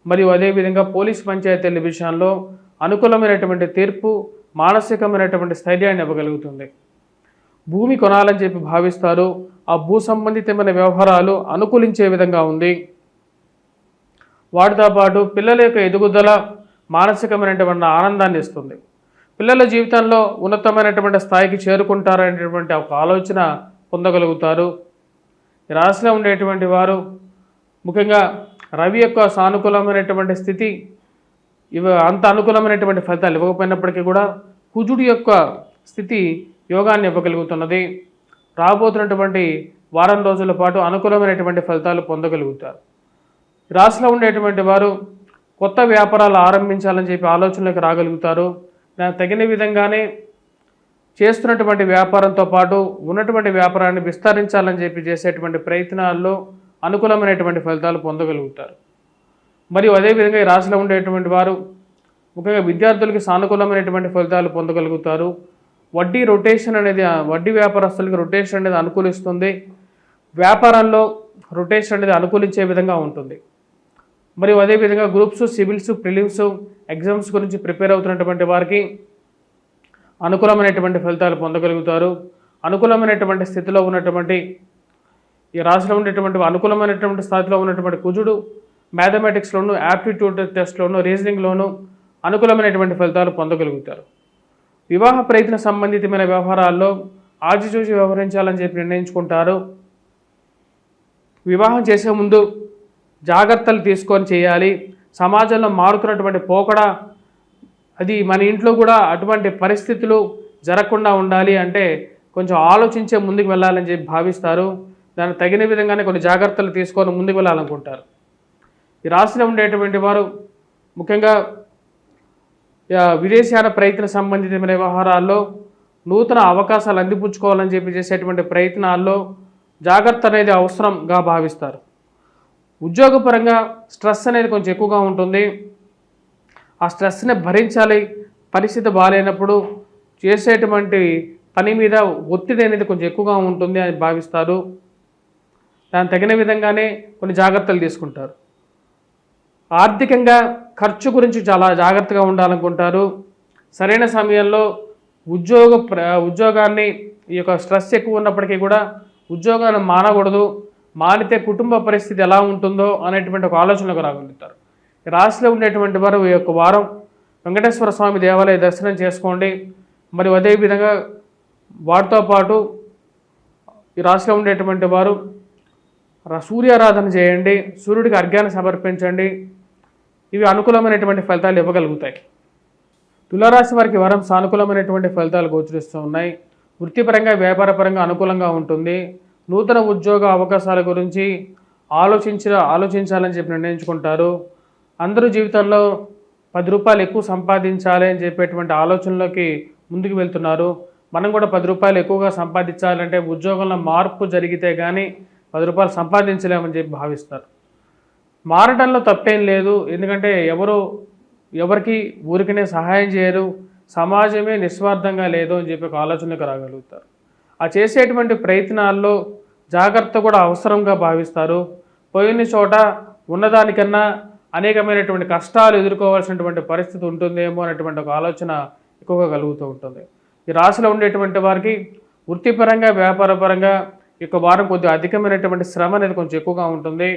మరియు అదేవిధంగా పోలీస్ పంచాయతీల విషయంలో అనుకూలమైనటువంటి తీర్పు, మానసికమైనటువంటి స్థైర్యాన్ని ఇవ్వగలుగుతుంది. భూమి కొనాలని చెప్పి భావిస్తారు. ఆ భూ సంబంధితమైన వ్యవహారాలు అనుకూలించే విధంగా ఉంది. వాటితో పాటు పిల్లల యొక్క ఎదుగుదల మానసికమైనటువంటి ఆనందాన్ని ఇస్తుంది. పిల్లల జీవితంలో ఉన్నతమైనటువంటి స్థాయికి చేరుకుంటారనేటువంటి ఒక ఆలోచన పొందగలుగుతారు. ఈ రాశిలో ఉండేటువంటి వారు ముఖ్యంగా రవి యొక్క సానుకూలమైనటువంటి స్థితి అంత అనుకూలమైనటువంటి ఫలితాలు ఇవ్వకపోయినప్పటికీ కూడా కుజుడి యొక్క స్థితి యోగాన్ని ఇవ్వగలుగుతున్నది. రాబోతున్నటువంటి వారం రోజుల పాటు అనుకూలమైనటువంటి ఫలితాలు పొందగలుగుతారు. రాశిలో ఉండేటువంటి వారు కొత్త వ్యాపారాలు ఆరంభించాలని చెప్పి ఆలోచనలకు రాగలుగుతారు. దానికి తగిన విధంగానే చేస్తున్నటువంటి వ్యాపారంతో పాటు ఉన్నటువంటి వ్యాపారాన్ని విస్తరించాలని చెప్పి చేసేటువంటి ప్రయత్నాల్లో అనుకూలమైనటువంటి ఫలితాలు పొందగలుగుతారు. మరియు అదేవిధంగా ఈ రాశిలో ఉండేటువంటి వారు ముఖ్యంగా విద్యార్థులకి సానుకూలమైనటువంటి ఫలితాలు పొందగలుగుతారు. వడ్డీ రొటేషన్ అనేది, వడ్డీ వ్యాపారస్తులకి రొటేషన్ అనేది అనుకూలిస్తుంది. వ్యాపారంలో రొటేషన్ అనేది అనుకూలించే విధంగా ఉంటుంది. మరియు అదేవిధంగా గ్రూప్స్, సివిల్స్, ప్రిలిమ్స్ ఎగ్జామ్స్ గురించి ప్రిపేర్ అవుతున్నటువంటి వారికి అనుకూలమైనటువంటి ఫలితాలు పొందగలుగుతారు. అనుకూలమైనటువంటి స్థితిలో ఉన్నటువంటి ఈ రాశిలో ఉండేటువంటి అనుకూలమైనటువంటి స్థాయిలో ఉన్నటువంటి కుజుడు మ్యాథమెటిక్స్లోను, యాప్టిట్యూడ్ టెస్ట్లోను, రీజనింగ్లోను అనుకూలమైనటువంటి ఫలితాలు పొందగలుగుతారు. వివాహ ప్రయత్న సంబంధితమైన వ్యవహారాల్లో ఆచిచూచి వ్యవహరించాలని చెప్పి నిర్ణయించుకుంటారు. వివాహం చేసే ముందు జాగ్రత్తలు తీసుకొని చేయాలి. సమాజంలో మారుతున్నటువంటి పోకడ అది మన ఇంట్లో కూడా అటువంటి పరిస్థితులు జరగకుండా ఉండాలి అంటే కొంచెం ఆలోచించే ముందుకు వెళ్ళాలని చెప్పి భావిస్తారు. దానికి తగిన విధంగానే కొన్ని జాగ్రత్తలు తీసుకొని ముందుకు వెళ్ళాలనుకుంటారు. ఈ రాశిలో ఉండేటువంటి వారు ముఖ్యంగా విదేశాల ప్రయత్న సంబంధితమైన వ్యవహారాల్లో నూతన అవకాశాలు అందిపుచ్చుకోవాలని చెప్పి చేసేటువంటి ప్రయత్నాల్లో జాగ్రత్త అనేది అవసరంగా భావిస్తారు. ఉద్యోగపరంగా స్ట్రెస్ అనేది కొంచెం ఎక్కువగా ఉంటుంది. ఆ స్ట్రెస్ని భరించాలి. పరిస్థితి బాగాలేనప్పుడు చేసేటువంటి పని మీద ఒత్తిడి అనేది కొంచెం ఎక్కువగా ఉంటుంది అని భావిస్తారు. దానికి తగిన విధంగానే కొన్ని జాగ్రత్తలు తీసుకుంటారు. ఆర్థికంగా ఖర్చు గురించి చాలా జాగ్రత్తగా ఉండాలనుకుంటారు. సరైన సమయంలో ఉద్యోగాన్ని ఈ యొక్క స్ట్రెస్ ఎక్కువ ఉన్నప్పటికీ కూడా ఉద్యోగాన్ని మానకూడదు. మానితే కుటుంబ పరిస్థితి ఎలా ఉంటుందో అనేటువంటి ఒక ఆలోచనకు రాగలుగుతారు. రాశిలో ఉండేటువంటి వారు ఈ యొక్క వారం వెంకటేశ్వర స్వామి దేవాలయ దర్శనం చేసుకోండి. మరియు అదేవిధంగా వాటితో పాటు ఈ రాశిలో ఉండేటువంటి వారు సూర్యారాధన చేయండి. సూర్యుడికి అర్ఘ్యాన్ని సమర్పించండి. ఇవి అనుకూలమైనటువంటి ఫలితాలు ఇవ్వగలుగుతాయి. తులారాశి వారికి వారం సానుకూలమైనటువంటి ఫలితాలు గోచరిస్తూ ఉన్నాయి. వృత్తిపరంగా, వ్యాపారపరంగా అనుకూలంగా ఉంటుంది. నూతన ఉద్యోగ అవకాశాల గురించి ఆలోచించాలని చెప్పి నిర్ణయించుకుంటారు. అందరూ జీవితంలో 10 రూపాయలు ఎక్కువ సంపాదించాలి అని చెప్పేటువంటి ఆలోచనలోకి ముందుకు వెళ్తున్నారు. మనం కూడా 10 రూపాయలు ఎక్కువగా సంపాదించాలంటే ఉద్యోగంలో మార్పు జరిగితే కానీ 10 రూపాయలు సంపాదించలేమని చెప్పి భావిస్తారు. మారడంలో తప్పేం లేదు. ఎందుకంటే ఎవరికి ఊరికనే సహాయం చేయరు. సమాజమే నిస్వార్థంగా లేదు అని చెప్పి ఒక ఆలోచనకు రాగలుగుతారు. ఆ చేసేటువంటి ప్రయత్నాల్లో జాగ్రత్త కూడా అవసరంగా భావిస్తారు. పోయిన చోట ఉన్నదానికన్నా అనేకమైనటువంటి కష్టాలు ఎదుర్కోవాల్సినటువంటి పరిస్థితి ఉంటుందేమో అనేటువంటి ఒక ఆలోచన ఎక్కువగా కలుగుతూ ఉంటుంది. ఈ రాశిలో ఉండేటువంటి వారికి వృత్తిపరంగా వ్యాపారపరంగా ఈ యొక్క వారం కొద్దిగా అధికమైనటువంటి శ్రమ అనేది కొంచెం ఎక్కువగా ఉంటుంది.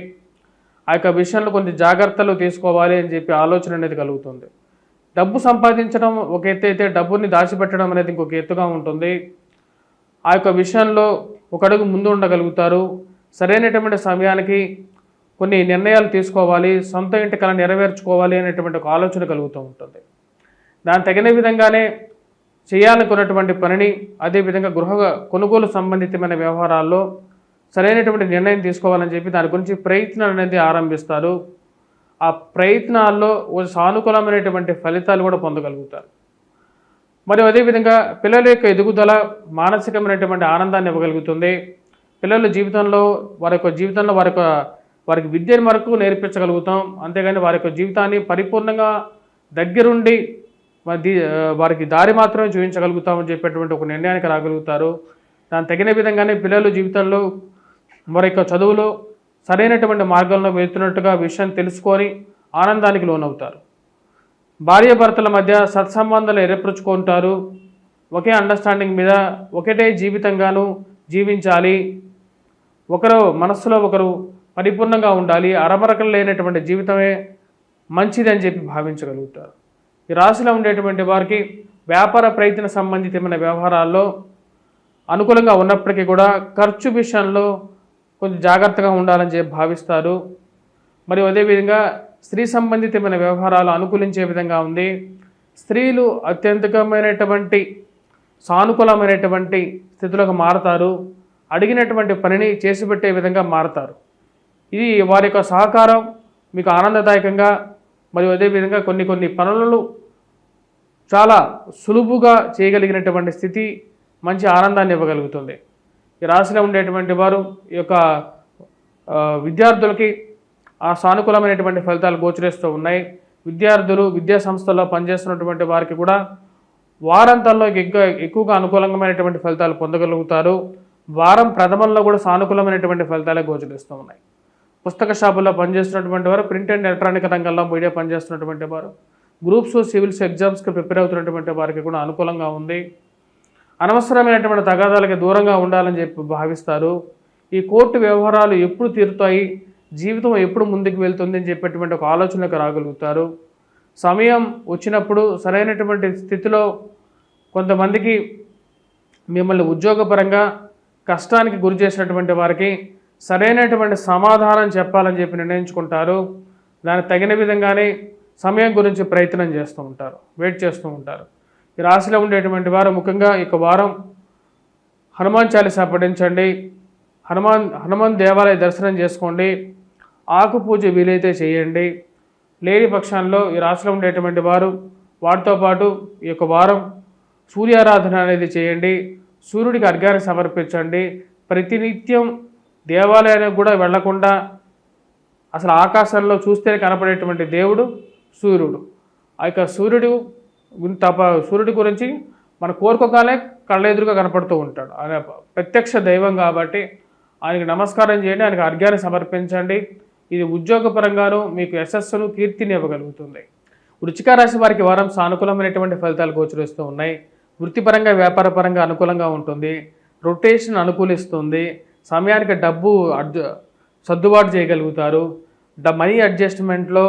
ఆ యొక్క విషయంలో కొంచెం జాగ్రత్తలు తీసుకోవాలి అని చెప్పి ఆలోచన అనేది కలుగుతుంది. డబ్బు సంపాదించడం ఒక ఎత్తు అయితే డబ్బుని దాచిపెట్టడం అనేది ఇంకొక ఎత్తుగా ఉంటుంది. ఆ యొక్క విషయంలో ఒక అడుగు ముందు ఉండగలుగుతారు. సరైనటువంటి సమయానికి కొన్ని నిర్ణయాలు తీసుకోవాలి, సొంత ఇంటి కల నెరవేర్చుకోవాలి అనేటువంటి ఒక ఆలోచన కలుగుతూ ఉంటుంది. దాని తగిన విధంగానే చేయాలనుకున్నటువంటి పనిని, అదేవిధంగా గృహ కొనుగోలు సంబంధితమైన వ్యవహారాల్లో సరైనటువంటి నిర్ణయం తీసుకోవాలని చెప్పి దాని గురించి ప్రయత్నాలు అనేది ఆరంభిస్తారు. ఆ ప్రయత్నాల్లో సానుకూలమైనటువంటి ఫలితాలు కూడా పొందగలుగుతారు. మరియు అదేవిధంగా పిల్లల యొక్క ఎదుగుదల మానసికమైనటువంటి ఆనందాన్ని ఇవ్వగలుగుతుంది. పిల్లల జీవితంలో వారికి విద్యను వరకు నేర్పించగలుగుతాం. అంతేగాని వారి యొక్క జీవితాన్ని పరిపూర్ణంగా దగ్గరుండి వారికి దారి మాత్రమే చూపించగలుగుతామని చెప్పేటువంటి ఒక నిర్ణయానికి రాగలుగుతారు. దాని తగిన విధంగానే పిల్లలు జీవితంలో వారి యొక్క చదువులో సరైనటువంటి మార్గంలో వెళ్తున్నట్టుగా విషయం తెలుసుకొని ఆనందానికి లోనవుతారు. భార్యాభర్తల మధ్య సత్సంబంధాలు ఏర్పరచుకుంటారు. ఒకే అండర్స్టాండింగ్ మీద ఒకటే జీవితంగాను జీవించాలి, ఒకరు మనస్సులో ఒకరు పరిపూర్ణంగా ఉండాలి, అరమరకలు లేనటువంటి జీవితమే మంచిది అని చెప్పి భావించగలుగుతారు. ఈ రాశిలో ఉండేటువంటి వారికి వ్యాపార ప్రయత్న సంబంధితమైన వ్యవహారాల్లో అనుకూలంగా ఉన్నప్పటికీ కూడా ఖర్చు విషయంలో కొంచెం జాగ్రత్తగా ఉండాలని చెప్పి భావిస్తారు. మరియు అదేవిధంగా స్త్రీ సంబంధితమైన వ్యవహారాలు అనుకూలించే విధంగా ఉంది. స్త్రీలు అత్యంతమైనటువంటి సానుకూలమైనటువంటి స్థితిలోకి మారతారు. అడిగినటువంటి పనిని చేసి పెట్టే విధంగా మారతారు. ఇది వారి యొక్క సహకారం మీకు ఆనందదాయకంగా, మరియు అదేవిధంగా కొన్ని పనులను చాలా సులువుగా చేయగలిగినటువంటి స్థితి మంచి ఆనందాన్ని ఇవ్వగలుగుతుంది. ఈ రాశిలో ఉండేటువంటి వారు ఈ యొక్క విద్యార్థులకి ఆ సానుకూలమైనటువంటి ఫలితాలు గోచరిస్తూ ఉన్నాయి. విద్యార్థులు విద్యా సంస్థల్లో పనిచేస్తున్నటువంటి వారికి కూడా వారాంతాల్లో ఎక్కువగా అనుకూలమైనటువంటి ఫలితాలు పొందగలుగుతారు. వారం ప్రథమంలో కూడా సానుకూలమైనటువంటి ఫలితాలే గోచరిస్తూ ఉన్నాయి. పుస్తక షాపుల్లో పనిచేస్తున్నటువంటి వారు, ప్రింట్ అండ్ ఎలక్ట్రానిక్ రంగంలో మీడియా పనిచేస్తున్నటువంటి వారు, గ్రూప్స్ సివిల్స్ ఎగ్జామ్స్కి ప్రిపేర్ అవుతున్నటువంటి వారికి కూడా అనుకూలంగా ఉంది. అనవసరమైనటువంటి తగాదాలకి దూరంగా ఉండాలని చెప్పి భావిస్తారు. ఈ కోర్టు వ్యవహారాలు ఎప్పుడు తీరుతాయి, జీవితం ఎప్పుడు ముందుకు వెళ్తుంది అని చెప్పేటువంటి ఒక ఆలోచనకు రాగలుగుతారు. సమయం వచ్చినప్పుడు సరైనటువంటి స్థితిలో కొంతమందికి మిమ్మల్ని ఉద్యోగపరంగా కష్టానికి గురి చేసినటువంటి వారికి సరైనటువంటి సమాధానం చెప్పాలని చెప్పి నిర్ణయించుకుంటారు. దానికి తగిన విధంగానే సమయం గురించి ప్రయత్నం చేస్తూ ఉంటారు, వెయిట్ చేస్తూ ఉంటారు. ఈ రాశిలో ఉండేటువంటి వారు ముఖ్యంగా ఈ వారం హనుమాన్ చాలీసా పఠించండి, హనుమాన్ దేవాలయ దర్శనం చేసుకోండి, ఆకు పూజ వీలైతే చేయండి. లేని పక్షాల్లో ఈ రాశిలో ఉండేటువంటి వారు వాటితో పాటు ఈ యొక్క వారం సూర్యారాధన అనేది చేయండి, సూర్యుడికి అర్ఘ్యాన్ని సమర్పించండి. ప్రతినిత్యం దేవాలయానికి కూడా వెళ్లకుండా అసలు ఆకాశంలో చూస్తే కనపడేటువంటి దేవుడు సూర్యుడు. ఆ యొక్క సూర్యుడి గురించి మన కోరుకోగానే కళ్ళెదురుగా కనపడుతూ ఉంటాడు. ఆయన ప్రత్యక్ష దైవం కాబట్టి ఆయనకి నమస్కారం చేయండి, ఆయనకు అర్ఘ్యాన్ని సమర్పించండి. ఇది ఉద్యోగపరంగాను మీకు యశస్సును కీర్తిని ఇవ్వగలుగుతుంది. వృశ్చిక రాశి వారికి వారం సానుకూలమైనటువంటి ఫలితాలు గోచరిస్తూ ఉన్నాయి. వృత్తిపరంగా వ్యాపారపరంగా అనుకూలంగా ఉంటుంది. రొటేషన్ అనుకూలిస్తుంది. సమయానికి డబ్బు సర్దుబాటు చేయగలుగుతారు. మనీ అడ్జస్ట్మెంట్లో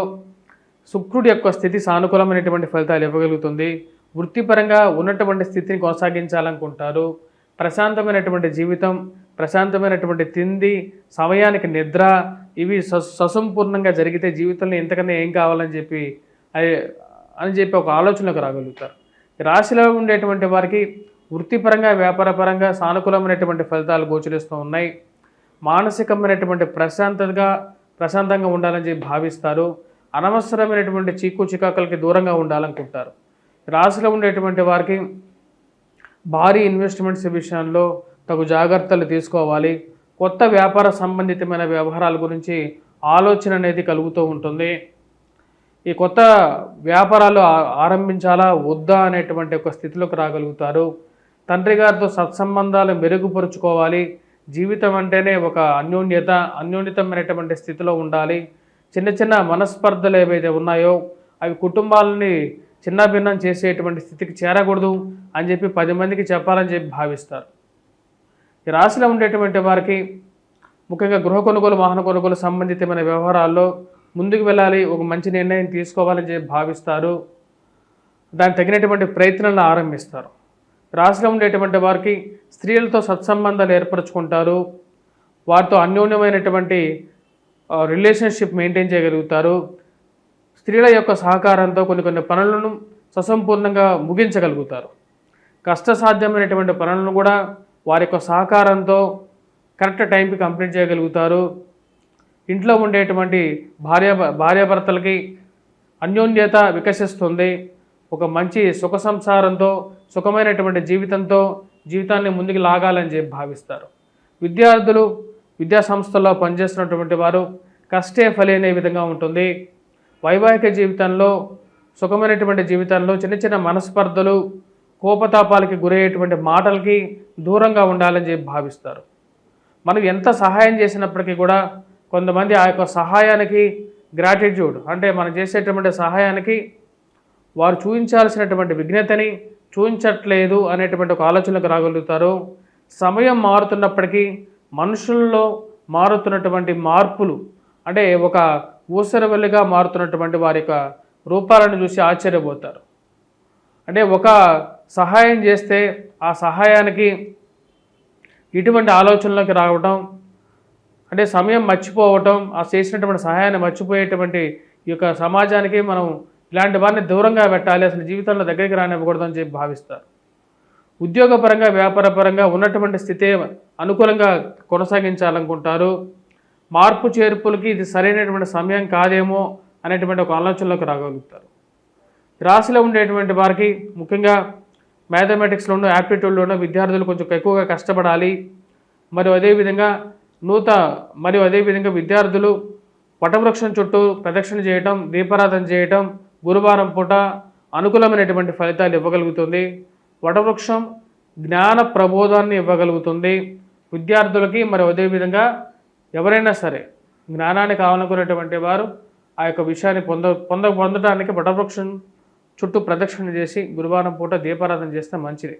శుక్రుడి యొక్క స్థితి సానుకూలమైనటువంటి ఫలితాలు ఇవ్వగలుగుతుంది. వృత్తిపరంగా ఉన్నటువంటి స్థితిని కొనసాగించాలనుకుంటారు. ప్రశాంతమైనటువంటి జీవితం, ప్రశాంతమైనటువంటి తిండి, సమయానికి నిద్ర, ఇవి ససంపూర్ణంగా జరిగితే జీవితంలో ఇంతకన్నా ఏం కావాలని చెప్పి ఒక ఆలోచనకు రాగలుగుతారు. రాశిలో ఉండేటువంటి వారికి వృత్తిపరంగా వ్యాపారపరంగా సానుకూలమైనటువంటి ఫలితాలు గోచరిస్తూ ఉన్నాయి. మానసికమైనటువంటి ప్రశాంతంగా ఉండాలని చెప్పి భావిస్తారు. అనవసరమైనటువంటి చికాకులకి దూరంగా ఉండాలనుకుంటారు. రాశిలో ఉండేటువంటి వారికి భారీ ఇన్వెస్ట్మెంట్స్ విషయంలో తగు జాగ్రత్తలు తీసుకోవాలి. కొత్త వ్యాపార సంబంధితమైన వ్యవహారాల గురించి ఆలోచన అనేది కలుగుతూ ఉంటుంది. ఈ కొత్త వ్యాపారాలు ఆరంభించాలా వద్దా అనేటువంటి ఒక స్థితిలోకి రాగలుగుతారు. తండ్రి గారితో సత్సంబంధాలు మెరుగుపరుచుకోవాలి. జీవితం అంటేనే ఒక అన్యోన్యతమైనటువంటి స్థితిలో ఉండాలి. చిన్న చిన్న మనస్పర్ధలు ఏవైతే ఉన్నాయో అవి కుటుంబాలని చిన్నాభిన్నం చేసేటువంటి స్థితికి చేరకూడదు అని చెప్పి 10 మందికి చెప్పాలని చెప్పి భావిస్తారు. ఈ రాశిలో ఉండేటువంటి వారికి ముఖ్యంగా గృహ కొనుగోలు, వాహన కొనుగోలు సంబంధితమైన వ్యవహారాల్లో ముందుకు వెళ్ళాలి, ఒక మంచి నిర్ణయం తీసుకోవాలని చెప్పి భావిస్తారు. దానికి తగినటువంటి ప్రయత్నాలను ఆరంభిస్తారు. రాశిలో ఉండేటువంటి వారికి స్త్రీలతో సత్సంబంధాలు ఏర్పరచుకుంటారు. వారితో అన్యోన్యమైనటువంటి రిలేషన్షిప్ మెయింటైన్ చేయగలుగుతారు. స్త్రీల యొక్క సహకారంతో కొన్ని పనులను ససంపూర్ణంగా ముగించగలుగుతారు. కష్టసాధ్యమైనటువంటి పనులను కూడా వారి యొక్క సహకారంతో కరెక్ట్ టైంకి కంప్లీట్ చేయగలుగుతారు. ఇంట్లో ఉండేటువంటి భార్యాభర్తలకి అన్యోన్యత వికసిస్తుంది. ఒక మంచి సుఖ సంసారంతో, సుఖమైనటువంటి జీవితాన్ని ముందుకు లాగాలని చెప్పి భావిస్తారు. విద్యార్థులు విద్యా సంస్థల్లో పనిచేస్తున్నటువంటి వారు కష్టే ఫలి అనే విధంగా ఉంటుంది. వైవాహిక జీవితంలో, సుఖమైనటువంటి జీవితంలో చిన్న మనస్పర్ధలు, కోపతాపాలకి గురయ్యేటువంటి మాటలకి దూరంగా ఉండాలని చెప్పి భావిస్తారు. మనం ఎంత సహాయం చేసినప్పటికీ కూడా కొంతమంది ఆ యొక్క సహాయానికి గ్రాటిట్యూడ్ అంటే మనం చేసేటువంటి సహాయానికి వారు చూపించాల్సినటువంటి విఘ్నతని చూపించట్లేదు అనేటువంటి ఒక ఆలోచనకు రాగలుగుతారు. సమయం మారుతున్నప్పటికీ మనుషుల్లో మారుతున్నటువంటి మార్పులు అంటే ఒక ఊసరవెల్లిగా మారుతున్నటువంటి వారి యొక్క రూపాలను చూసి ఆశ్చర్యపోతారు. అంటే ఒక సహాయం చేస్తే ఆ సహాయానికి ఇటువంటి ఆలోచనలోకి రావడం, అంటే సమయం మర్చిపోవటం, ఆ చేసినటువంటి సహాయాన్ని మర్చిపోయేటువంటి ఈ యొక్క సమాజానికి మనం ఇలాంటి వారిని దూరంగా పెట్టాలి, అసలు జీవితంలో దగ్గరికి రానివ్వకూడదు అని చెప్పి భావిస్తారు. ఉద్యోగపరంగా, వ్యాపారపరంగా ఉన్నటువంటి స్థితి అనుకూలంగా కొనసాగించాలనుకుంటారు. మార్పు చేర్పులకి ఇది సరైనటువంటి సమయం కాదేమో అనేటువంటి ఒక ఆలోచనలోకి రాగలుగుతారు. రాశిలో ఉండేటువంటి వారికి ముఖ్యంగా మ్యాథమెటిక్స్లోనూ, యాప్టిట్యూడ్లోనూ విద్యార్థులు కొంచెం ఎక్కువగా కష్టపడాలి. మరియు అదేవిధంగా విద్యార్థులు వటవృక్షం చుట్టూ ప్రదక్షిణ చేయటం, దీపారాధన చేయటం గురువారం పూట అనుకూలమైనటువంటి ఫలితాలు ఇవ్వగలుగుతుంది. వటవృక్షం జ్ఞాన ప్రబోధాన్ని ఇవ్వగలుగుతుంది విద్యార్థులకి. మరి అదేవిధంగా ఎవరైనా సరే జ్ఞానాన్ని కావాలనుకునేటువంటి వారు ఆ యొక్క విషయాన్ని పొందడానికి వటవృక్షం చుట్టూ ప్రదక్షిణ చేసి గురువారం పూట దీపారాధన చేస్తే మంచిది.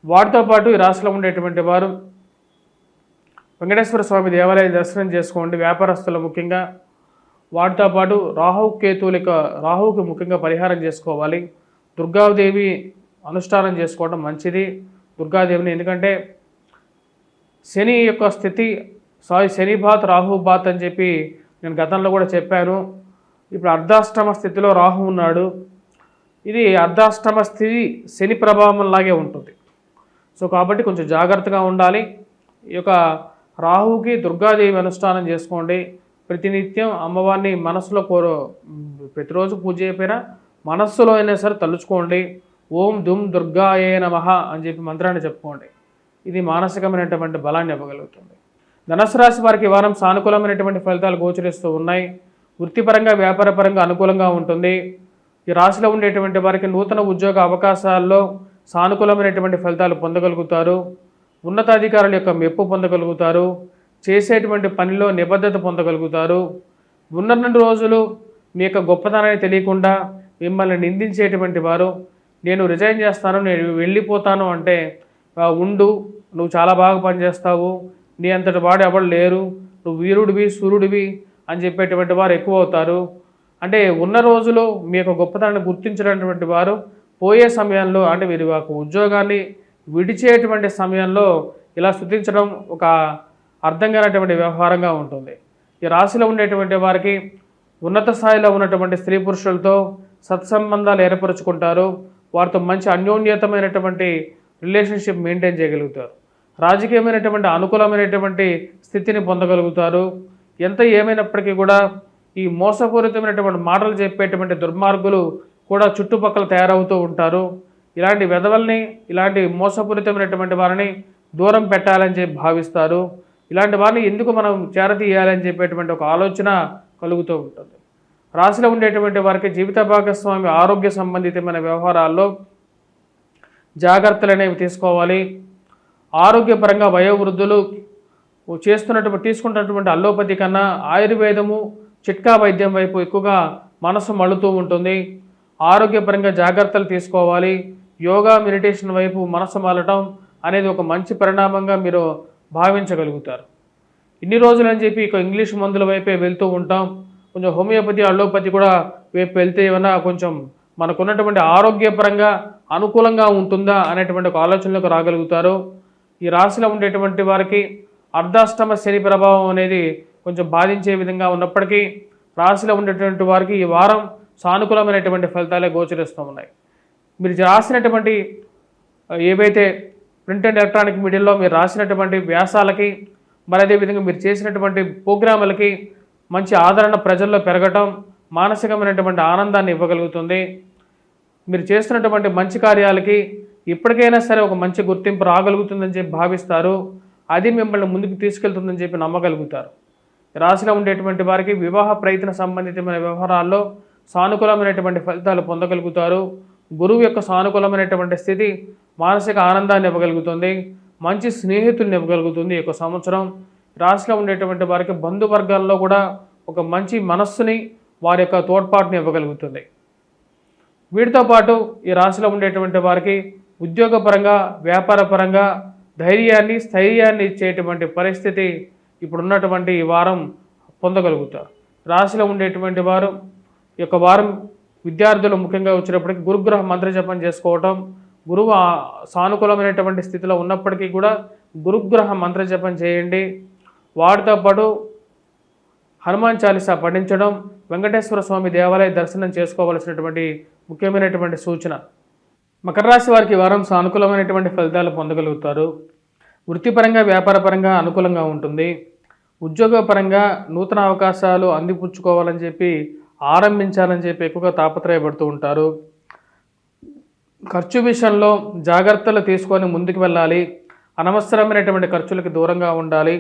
వాటితో పాటు ఈ రాశిలో ఉండేటువంటి వారు వెంకటేశ్వర స్వామి దేవాలయం దర్శనం చేసుకోండి. వ్యాపారస్తులు ముఖ్యంగా వాటితో పాటు రాహువుకి ముఖ్యంగా పరిహారం చేసుకోవాలి. దుర్గాదేవి అనుష్ఠానం చేసుకోవడం మంచిది. దుర్గాదేవిని ఎందుకంటే శని యొక్క స్థితి శని బాత్ రాహు బాత్ అని చెప్పి నేను గతంలో కూడా చెప్పాను. ఇప్పుడు అర్ధాష్టమ స్థితిలో రాహు ఉన్నాడు. ఇది అర్ధాష్టమ స్థితి శని ప్రభావంలాగే ఉంటుంది. సో కాబట్టి కొంచెం జాగ్రత్తగా ఉండాలి. ఈ యొక్క రాహుకి దుర్గాదేవి అనుష్ఠానం చేసుకోండి. ప్రతినిత్యం అమ్మవారిని మనసులో ప్రతిరోజు పూజ చేయకపోయినా మనస్సులో అయినా సరే తలుచుకోండి. ఓం దుమ్ దుర్గాయే నమః అని చెప్పి మంత్రాన్ని చెప్పుకోండి. ఇది మానసికమైనటువంటి బలాన్ని ఇవ్వగలుగుతుంది. ధనుసు రాశి వారికి ఈ వారం సానుకూలమైనటువంటి ఫలితాలు గోచరిస్తూ ఉన్నాయి. వృత్తిపరంగా, వ్యాపారపరంగా అనుకూలంగా ఉంటుంది. ఈ రాశిలో ఉండేటువంటి వారికి నూతన ఉద్యోగ అవకాశాల్లో సానుకూలమైనటువంటి ఫలితాలు పొందగలుగుతారు. ఉన్నతాధికారుల యొక్క మెప్పు పొందగలుగుతారు. చేసేటువంటి పనిలో నిబద్ధత పొందగలుగుతారు. ఉన్న రోజులు మీ యొక్క గొప్పతనాన్ని తెలియకుండా మిమ్మల్ని నిందించేటువంటి వారు నేను రిజైన్ చేస్తాను, నేను వెళ్ళిపోతాను అంటే నువ్వు చాలా బాగా పనిచేస్తావు, నీ అంతటి వాడు ఎవరు లేరు, నువ్వు వీరుడివి సూర్యుడివి అని చెప్పేటువంటి వారు ఎక్కువ అవుతారు. అంటే ఉన్న రోజులో మీ యొక్క గొప్పతనాన్ని గుర్తించినటువంటి వారు పోయే సమయంలో అంటే వీరి యొక్క ఉద్యోగాన్ని విడిచేటువంటి సమయంలో ఇలా స్తుతించడం ఒక అర్థం కానటువంటి వ్యవహారంగా ఉంటుంది. ఈ రాశిలో ఉండేటువంటి వారికి ఉన్నత స్థాయిలో ఉన్నటువంటి స్త్రీ పురుషులతో సత్సంబంధాలు ఏర్పరచుకుంటారు. వారితో మంచి అన్యోన్యతమైనటువంటి రిలేషన్షిప్ మెయింటైన్ చేయగలుగుతారు. రాజకీయమైనటువంటి అనుకూలమైనటువంటి స్థితిని పొందగలుగుతారు. ఎంత ఏమైనప్పటికీ కూడా ఈ మోసపూరితమైనటువంటి మాటలు చెప్పేటువంటి దుర్మార్గులు కూడా చుట్టుపక్కల తయారవుతూ ఉంటారు. ఇలాంటి వెధవల్ని, ఇలాంటి మోసపూరితమైనటువంటి వారిని దూరం పెట్టాలని చెప్పి భావిస్తారు. ఇలాంటి వారిని ఎందుకు మనం చేరతీయాలని చెప్పేటువంటి ఒక ఆలోచన కలుగుతూ ఉంటుంది. రాశిలో ఉండేటువంటి వారికి జీవిత భాగస్వామి ఆరోగ్య సంబంధితమైన వ్యవహారాల్లో జాగ్రత్తలు అనేవి తీసుకోవాలి. ఆరోగ్యపరంగా వయోవృద్ధులు తీసుకున్నటువంటి అల్లోపతి కన్నా ఆయుర్వేదము, చిట్కా వైద్యం వైపు ఎక్కువగా మనసు మళ్ళుతూ ఉంటుంది. ఆరోగ్యపరంగా జాగ్రత్తలు తీసుకోవాలి, యోగా మెడిటేషన్ వైపు మనసు మళ్ళటం అనేది ఒక మంచి పరిణామంగా మీరు భావించగలుగుతారు. ఇన్ని రోజులు అని చెప్పి ఇక ఇంగ్లీష్ మందుల వైపే వెళ్తూ ఉంటాం, కొంచెం హోమియోపతి అల్లోపతి కూడా వైపు వెళ్తే ఏమైనా కొంచెం మనకున్నటువంటి ఆరోగ్యపరంగా అనుకూలంగా ఉంటుందా అనేటువంటి ఒక ఆలోచనలకు రాగలుగుతారు. ఈ రాశిలో ఉండేటువంటి వారికి అర్ధాష్టమ శని ప్రభావం అనేది కొంచెం బాధించే విధంగా ఉన్నప్పటికీ రాశిలో ఉండేటువంటి వారికి ఈ వారం సానుకూలమైనటువంటి ఫలితాలే గోచరిస్తూ ఉన్నాయి. మీరు రాసినటువంటి ఏవైతే ప్రింట్ అండ్ ఎలక్ట్రానిక్ మీడియాలో మీరు రాసినటువంటి వ్యాసాలకి, మరి అదేవిధంగా మీరు చేసినటువంటి ప్రోగ్రాములకి మంచి ఆదరణ ప్రజల్లో పెరగటం మానసికమైనటువంటి ఆనందాన్ని ఇవ్వగలుగుతుంది. మీరు చేస్తున్నటువంటి మంచి కార్యాలకి ఇప్పటికైనా సరే ఒక మంచి గుర్తింపు రాగలుగుతుందని చెప్పి భావిస్తారు. అది మిమ్మల్ని ముందుకు తీసుకెళ్తుందని చెప్పి నమ్మగలుగుతారు. రాశిలో ఉండేటువంటి వారికి వివాహ ప్రయత్న సంబంధితమైన వ్యవహారాల్లో సానుకూలమైనటువంటి ఫలితాలు పొందగలుగుతారు. గురువు యొక్క సానుకూలమైనటువంటి స్థితి మానసిక ఆనందాన్ని ఇవ్వగలుగుతుంది, మంచి స్నేహితుల్ని ఇవ్వగలుగుతుంది. ఈ యొక్క సంవత్సరం రాశిలో ఉండేటువంటి వారికి బంధువర్గాల్లో కూడా ఒక మంచి మనస్సుని, వారి యొక్క తోడ్పాటుని ఇవ్వగలుగుతుంది. వీటితో పాటు ఈ రాశిలో ఉండేటువంటి వారికి ఉద్యోగపరంగా, వ్యాపారపరంగా ధైర్యాన్ని, స్థైర్యాన్ని ఇచ్చేటువంటి పరిస్థితి ఇప్పుడున్నటువంటి ఈ వారం పొందగలుగుతారు. రాశిలో ఉండేటువంటి వారు ఈ యొక్క వారం విద్యార్థులు ముఖ్యంగా వచ్చినప్పటికీ గురుగ్రహ మంత్రజపం చేసుకోవటం, గురువు సానుకూలమైనటువంటి స్థితిలో ఉన్నప్పటికీ కూడా గురుగ్రహ మంత్రజపం చేయండి. వాటితో పాటు హనుమాన్ చాలీసా పఠించడం, వెంకటేశ్వర స్వామి దేవాలయ దర్శనం చేసుకోవలసినటువంటి ముఖ్యమైనటువంటి సూచన. మకర రాశి వారికి వారం సానుకూలమైనటువంటి ఫలితాలు పొందగలుగుతారు. వృత్తిపరంగా, వ్యాపారపరంగా అనుకూలంగా ఉంటుంది. ఉద్యోగపరంగా నూతన అవకాశాలు అందిపుచ్చుకోవాలని చెప్పి, ఆరంభించాలని చెప్పి ఎక్కువగా తాపత్రయపడుతూ ఉంటారు. ఖర్చు విషయంలో జాగ్రత్తలు తీసుకొని ముందుకు వెళ్ళాలి, అనవసరమైనటువంటి ఖర్చులకు దూరంగా ఉండాలి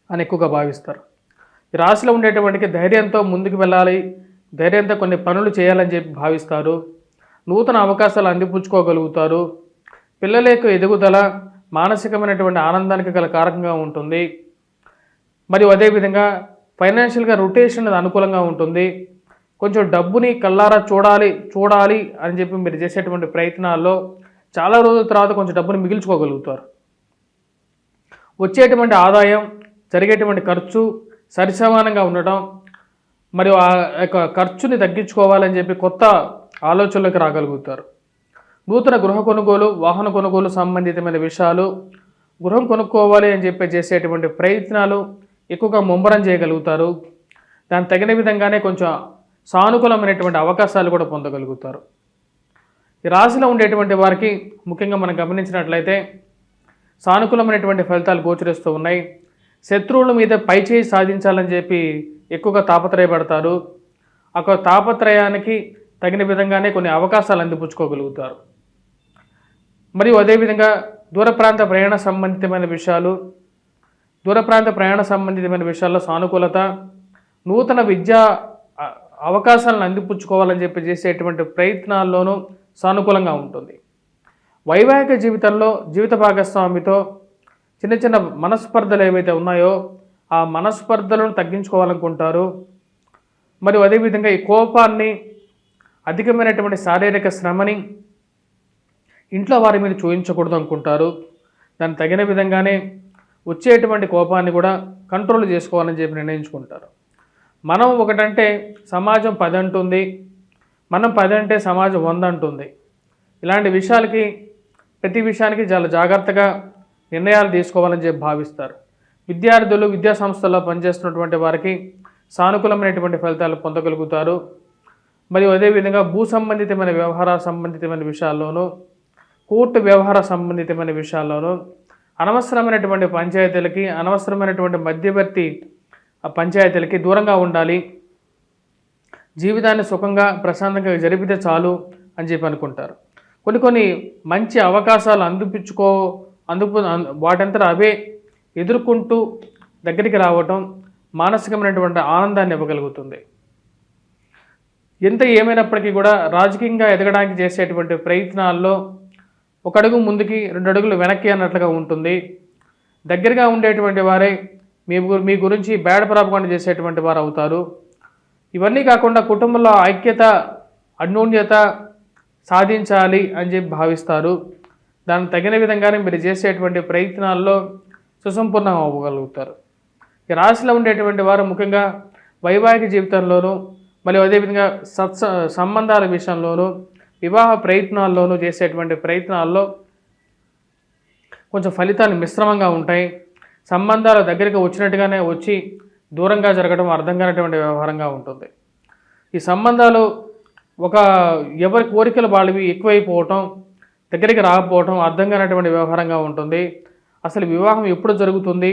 అని ఎక్కువగా భావిస్తారు. ఈ రాశిలో ఉండేటువంటి ధైర్యంతో ముందుకు వెళ్ళాలి, ధైర్యంతో కొన్ని పనులు చేయాలని చెప్పి భావిస్తారు. నూతన అవకాశాలు అందిపుచ్చుకోగలుగుతారు. పిల్లల యొక్క ఎదుగుదల మానసికమైనటువంటి ఆనందానికి గల కారకంగా ఉంటుంది. మరియు అదేవిధంగా ఫైనాన్షియల్గా రొటేషన్ అనుకూలంగా ఉంటుంది. కొంచెం డబ్బుని కళ్ళారా చూడాలి అని చెప్పి మీరు చేసేటువంటి ప్రయత్నాల్లో చాలా రోజుల తర్వాత కొంచెం డబ్బుని మిగిల్చుకోగలుగుతారు. వచ్చేటువంటి ఆదాయం, జరిగేటువంటి ఖర్చు సరిసమానంగా ఉండటం, మరియు ఆ యొక్క ఖర్చుని తగ్గించుకోవాలని చెప్పి కొత్త ఆలోచనలకు రాగలుగుతారు. నూతన గృహ కొనుగోలు, వాహన కొనుగోలు సంబంధితమైన విషయాలు, గృహం కొనుక్కోవాలి అని చెప్పి చేసేటువంటి ప్రయత్నాలు ఎక్కువగా ముమ్మరం చేయగలుగుతారు. దానికి తగిన విధంగానే కొంచెం సానుకూలమైనటువంటి అవకాశాలు కూడా పొందగలుగుతారు. ఈ రాశిలో ఉండేటువంటి వారికి ముఖ్యంగా మనం గమనించినట్లయితే సానుకూలమైనటువంటి ఫలితాలు గోచరిస్తూ ఉన్నాయి. శత్రువుల మీద పైచేయి సాధించాలని చెప్పి ఎక్కువగా తాపత్రయపడతారు. ఆ తాపత్రయానికి తగిన విధంగానే కొన్ని అవకాశాలు అందిపుచ్చుకోగలుగుతారు. మరియు అదేవిధంగా దూర ప్రాంత ప్రయాణ సంబంధితమైన విషయాల్లో సానుకూలత, నూతన విద్యా అవకాశాలను అందిపుచ్చుకోవాలని చెప్పి చేసేటువంటి ప్రయత్నాల్లోనూ సానుకూలంగా ఉంటుంది. వైవాహిక జీవితంలో జీవిత భాగస్వామితో చిన్న చిన్న మనస్పర్ధలు ఏవైతే ఉన్నాయో ఆ మనస్పర్ధలను తగ్గించుకోవాలనుకుంటారు. మరియు అదేవిధంగా ఈ కోపాన్ని, అధికమైనటువంటి శారీరక శ్రమని ఇంట్లో వారి మీద చూపించకూడదు అనుకుంటారు. దానికి తగిన విధంగానే వచ్చేటువంటి కోపాన్ని కూడా కంట్రోల్ చేసుకోవాలని చెప్పి నిర్ణయించుకుంటారు. మనం ఒకటంటే సమాజం 10 అంటుంది, మనం 10 అంటే సమాజం 100 అంటుంది. ఇలాంటి విషయాలకి, ప్రతి విషయానికి చాలా జాగ్రత్తగా నిర్ణయాలు తీసుకోవాలని చెప్పి భావిస్తారు. విద్యార్థులు, విద్యా సంస్థల్లో పనిచేస్తున్నటువంటి వారికి సానుకూలమైనటువంటి ఫలితాలు పొందగలుగుతారు. మరియు అదేవిధంగా భూ సంబంధితమైన వ్యవహార సంబంధితమైన విషయాల్లోనూ, కోర్టు వ్యవహార సంబంధితమైన విషయాల్లోనూ అనవసరమైనటువంటి పంచాయతీలకి, అనవసరమైనటువంటి మధ్యవర్తి పంచాయతీలకి దూరంగా ఉండాలి. జీవితాన్ని సుఖంగా, ప్రశాంతంగా జరిపితే చాలు అని చెప్పి అనుకుంటారు. కొన్ని మంచి అవకాశాలు వాటంతా అవే ఎదుర్కొంటూ దగ్గరికి రావటం మానసికమైనటువంటి ఆనందాన్ని ఇవ్వగలుగుతుంది. ఎంత ఏమైనప్పటికీ కూడా రాజకీయంగా ఎదగడానికి చేసేటువంటి ప్రయత్నాల్లో ఒక అడుగు ముందుకి 2 అడుగులు వెనక్కి అన్నట్లుగా ఉంటుంది. దగ్గరగా ఉండేటువంటి వారే మీ గురించి బ్యాడ్ ప్రాపగాండా చేసేటువంటి వారు అవుతారు. ఇవన్నీ కాకుండా కుటుంబంలో ఐక్యత అన్యోన్యత సాధించాలి అని చెప్పి భావిస్తారు. దానికి తగిన విధంగానే మీరు చేసేటువంటి ప్రయత్నాల్లో సుసంపూర్ణం అవ్వగలుగుతారు. ఈ రాశిలో ఉండేటువంటి వారు ముఖ్యంగా వైవాహిక జీవితంలోనూ మరియు అదేవిధంగా సంబంధాల విషయంలోనూ వివాహ ప్రయత్నాల్లోనూ చేసేటువంటి ప్రయత్నాల్లో కొంచెం ఫలితాలు మిశ్రమంగా ఉంటాయి. సంబంధాలు దగ్గరికి వచ్చినట్టుగానే వచ్చి దూరంగా జరగడం అర్థం కానటువంటి వ్యవహారంగా ఉంటుంది. ఈ సంబంధాలు ఎవరి కోరికలు వాళ్ళవి ఎక్కువైపోవటం, దగ్గరికి రాకపోవటం అర్థం కానటువంటి వ్యవహారంగా ఉంటుంది. అసలు వివాహం ఎప్పుడు జరుగుతుంది,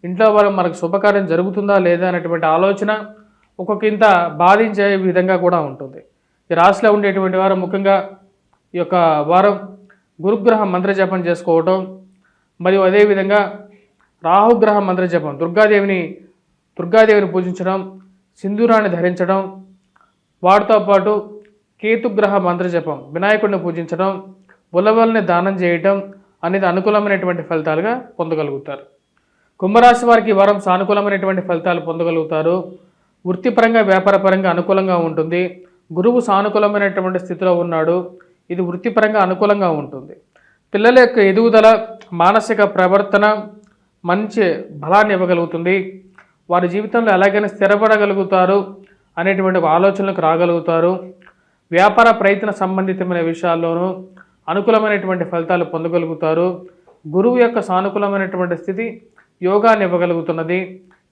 ఇంట్లో వాళ్ళు మనకు శుభకార్యం జరుగుతుందా లేదా అనేటువంటి ఆలోచన ఒక్కొక్కింత బాధించే విధంగా కూడా ఉంటుంది. ఈ రాశిలో ఉండేటువంటి వారు ముఖ్యంగా ఈ యొక్క వారం గురుగ్రహ మంత్రజపం చేసుకోవటం మరియు అదేవిధంగా రాహుగ్రహ మంత్రజపం, దుర్గాదేవిని పూజించడం, సింధూరాన్ని ధరించడం, వాటితో పాటు కేతుగ్రహ మంత్రజపం, వినాయకుడిని పూజించడం, ఉలవల్ని దానం చేయటం అనేది అనుకూలమైనటువంటి ఫలితాలుగా పొందగలుగుతారు. కుంభరాశి వారికి ఈ వారం సానుకూలమైనటువంటి ఫలితాలు పొందగలుగుతారు. వృత్తిపరంగా వ్యాపారపరంగా అనుకూలంగా ఉంటుంది. గురువు సానుకూలమైనటువంటి స్థితిలో ఉన్నాడు. ఇది వృత్తిపరంగా అనుకూలంగా ఉంటుంది. పిల్లల యొక్క ఎదుగుదల, మానసిక ప్రవర్తన మంచి బలాన్ని ఇవ్వగలుగుతుంది. వారి జీవితంలో ఎలాగైనా స్థిరపడగలుగుతారు అనేటువంటి ఒక ఆలోచనలకు రాగలుగుతారు. వ్యాపార ప్రయత్న సంబంధితమైన విషయాల్లోనూ అనుకూలమైనటువంటి ఫలితాలు పొందగలుగుతారు. గురువు యొక్క సానుకూలమైనటువంటి స్థితి యోగాన్ని ఇవ్వగలుగుతున్నది.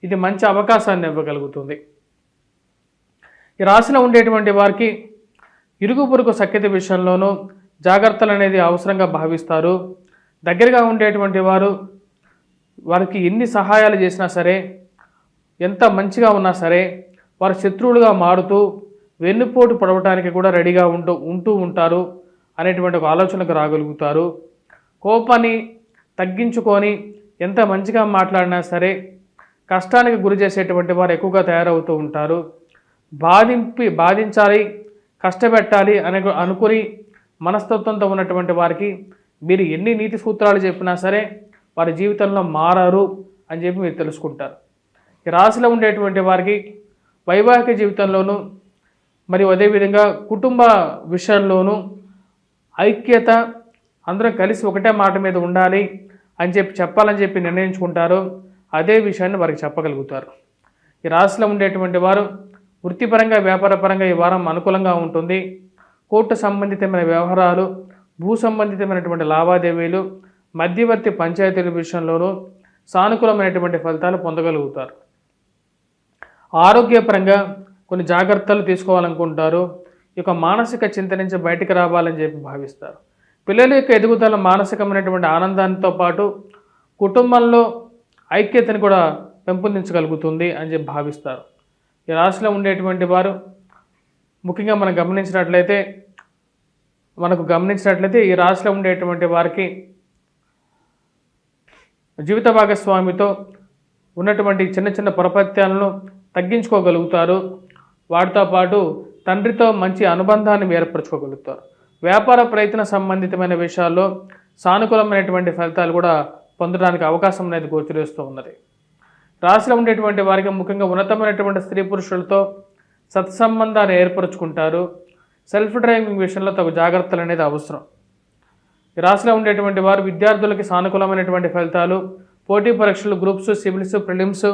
ఇది మంచి అవకాశాన్ని ఇవ్వగలుగుతుంది. ఈ రాశిలో ఉండేటువంటి వారికి ఇరుగు పొరుగు సఖ్యత విషయంలోనూ జాగ్రత్తలు అనేది అవసరంగా భావిస్తారు. దగ్గరగా ఉండేటువంటి వారికి ఎన్ని సహాయాలు చేసినా సరే, ఎంత మంచిగా ఉన్నా సరే, వారు శత్రువులుగా మారుతూ వెన్నుపోటు పడవటానికి కూడా రెడీగా ఉంటూ ఉంటారు అనేటువంటి ఒక ఆలోచనకు రాగలుగుతారు. కోపాన్ని తగ్గించుకొని ఎంత మంచిగా మాట్లాడినా సరే కష్టానికి గురి చేసేటువంటి వారు ఎక్కువగా తయారవుతూ ఉంటారు. బాధించాలి, కష్టపెట్టాలి అనుకుని మనస్తత్వంతో ఉన్నటువంటి వారికి మీరు ఎన్ని నీతి సూత్రాలు చెప్పినా సరే వారి జీవితంలో మారారు అని చెప్పి మీరు తెలుసుకుంటారు. ఈ రాశిలో ఉండేటువంటి వారికి వైవాహిక జీవితంలోనూ మరియు అదేవిధంగా కుటుంబ విషయంలోనూ ఐక్యత, అందరం కలిసి ఒకటే మాట మీద ఉండాలి అని చెప్పాలని చెప్పి నిర్ణయించుకుంటారు. అదే విషయాన్ని వారికి చెప్పగలుగుతారు. ఈ రాశిలో ఉండేటువంటి వారు వృత్తిపరంగా వ్యాపారపరంగా ఈ వారం అనుకూలంగా ఉంటుంది. కోర్టు సంబంధితమైన వ్యవహారాలు, భూ సంబంధితమైనటువంటి లావాదేవీలు, మధ్యవర్తి పంచాయతీల విషయంలోనూ సానుకూలమైనటువంటి ఫలితాలు పొందగలుగుతారు. ఆరోగ్యపరంగా కొన్ని జాగ్రత్తలు తీసుకోవాలనుకుంటారు. ఈ యొక్క మానసిక చింత నుంచి బయటికి రావాలని చెప్పి భావిస్తారు. పిల్లల యొక్క ఎదుగుదల మానసికమైనటువంటి ఆనందాంతో పాటు కుటుంబంలో ఐక్యతను కూడా పెంపొందించగలుగుతుంది అని చెప్పి భావిస్తారు. ఈ రాశిలో ఉండేటువంటి వారు ముఖ్యంగా మనం గమనించినట్లయితే ఈ రాశిలో ఉండేటువంటి వారికి జీవిత భాగస్వామితో ఉన్నటువంటి చిన్న చిన్న పొరపత్యాలను తగ్గించుకోగలుగుతారు. వాటితో పాటు తండ్రితో మంచి అనుబంధాన్ని ఏర్పరచుకోగలుగుతారు. వ్యాపార ప్రయత్న సంబంధితమైన విషయాల్లో సానుకూలమైనటువంటి ఫలితాలు కూడా పొందడానికి అవకాశం అనేది గోచరిస్తూ ఉన్నది. రాశిలో ఉండేటువంటి వారికి ముఖ్యంగా ఉన్నతమైనటువంటి స్త్రీ పురుషులతో సత్సంబంధాన్ని ఏర్పరచుకుంటారు. సెల్ఫ్ డ్రైవింగ్ విషయంలో తగు జాగ్రత్తలు అనేది అవసరం. ఈ రాశిలో ఉండేటువంటి వారు విద్యార్థులకి సానుకూలమైనటువంటి ఫలితాలు, పోటీ పరీక్షలు, గ్రూప్స్, సివిల్స్, ప్రిలిమ్స్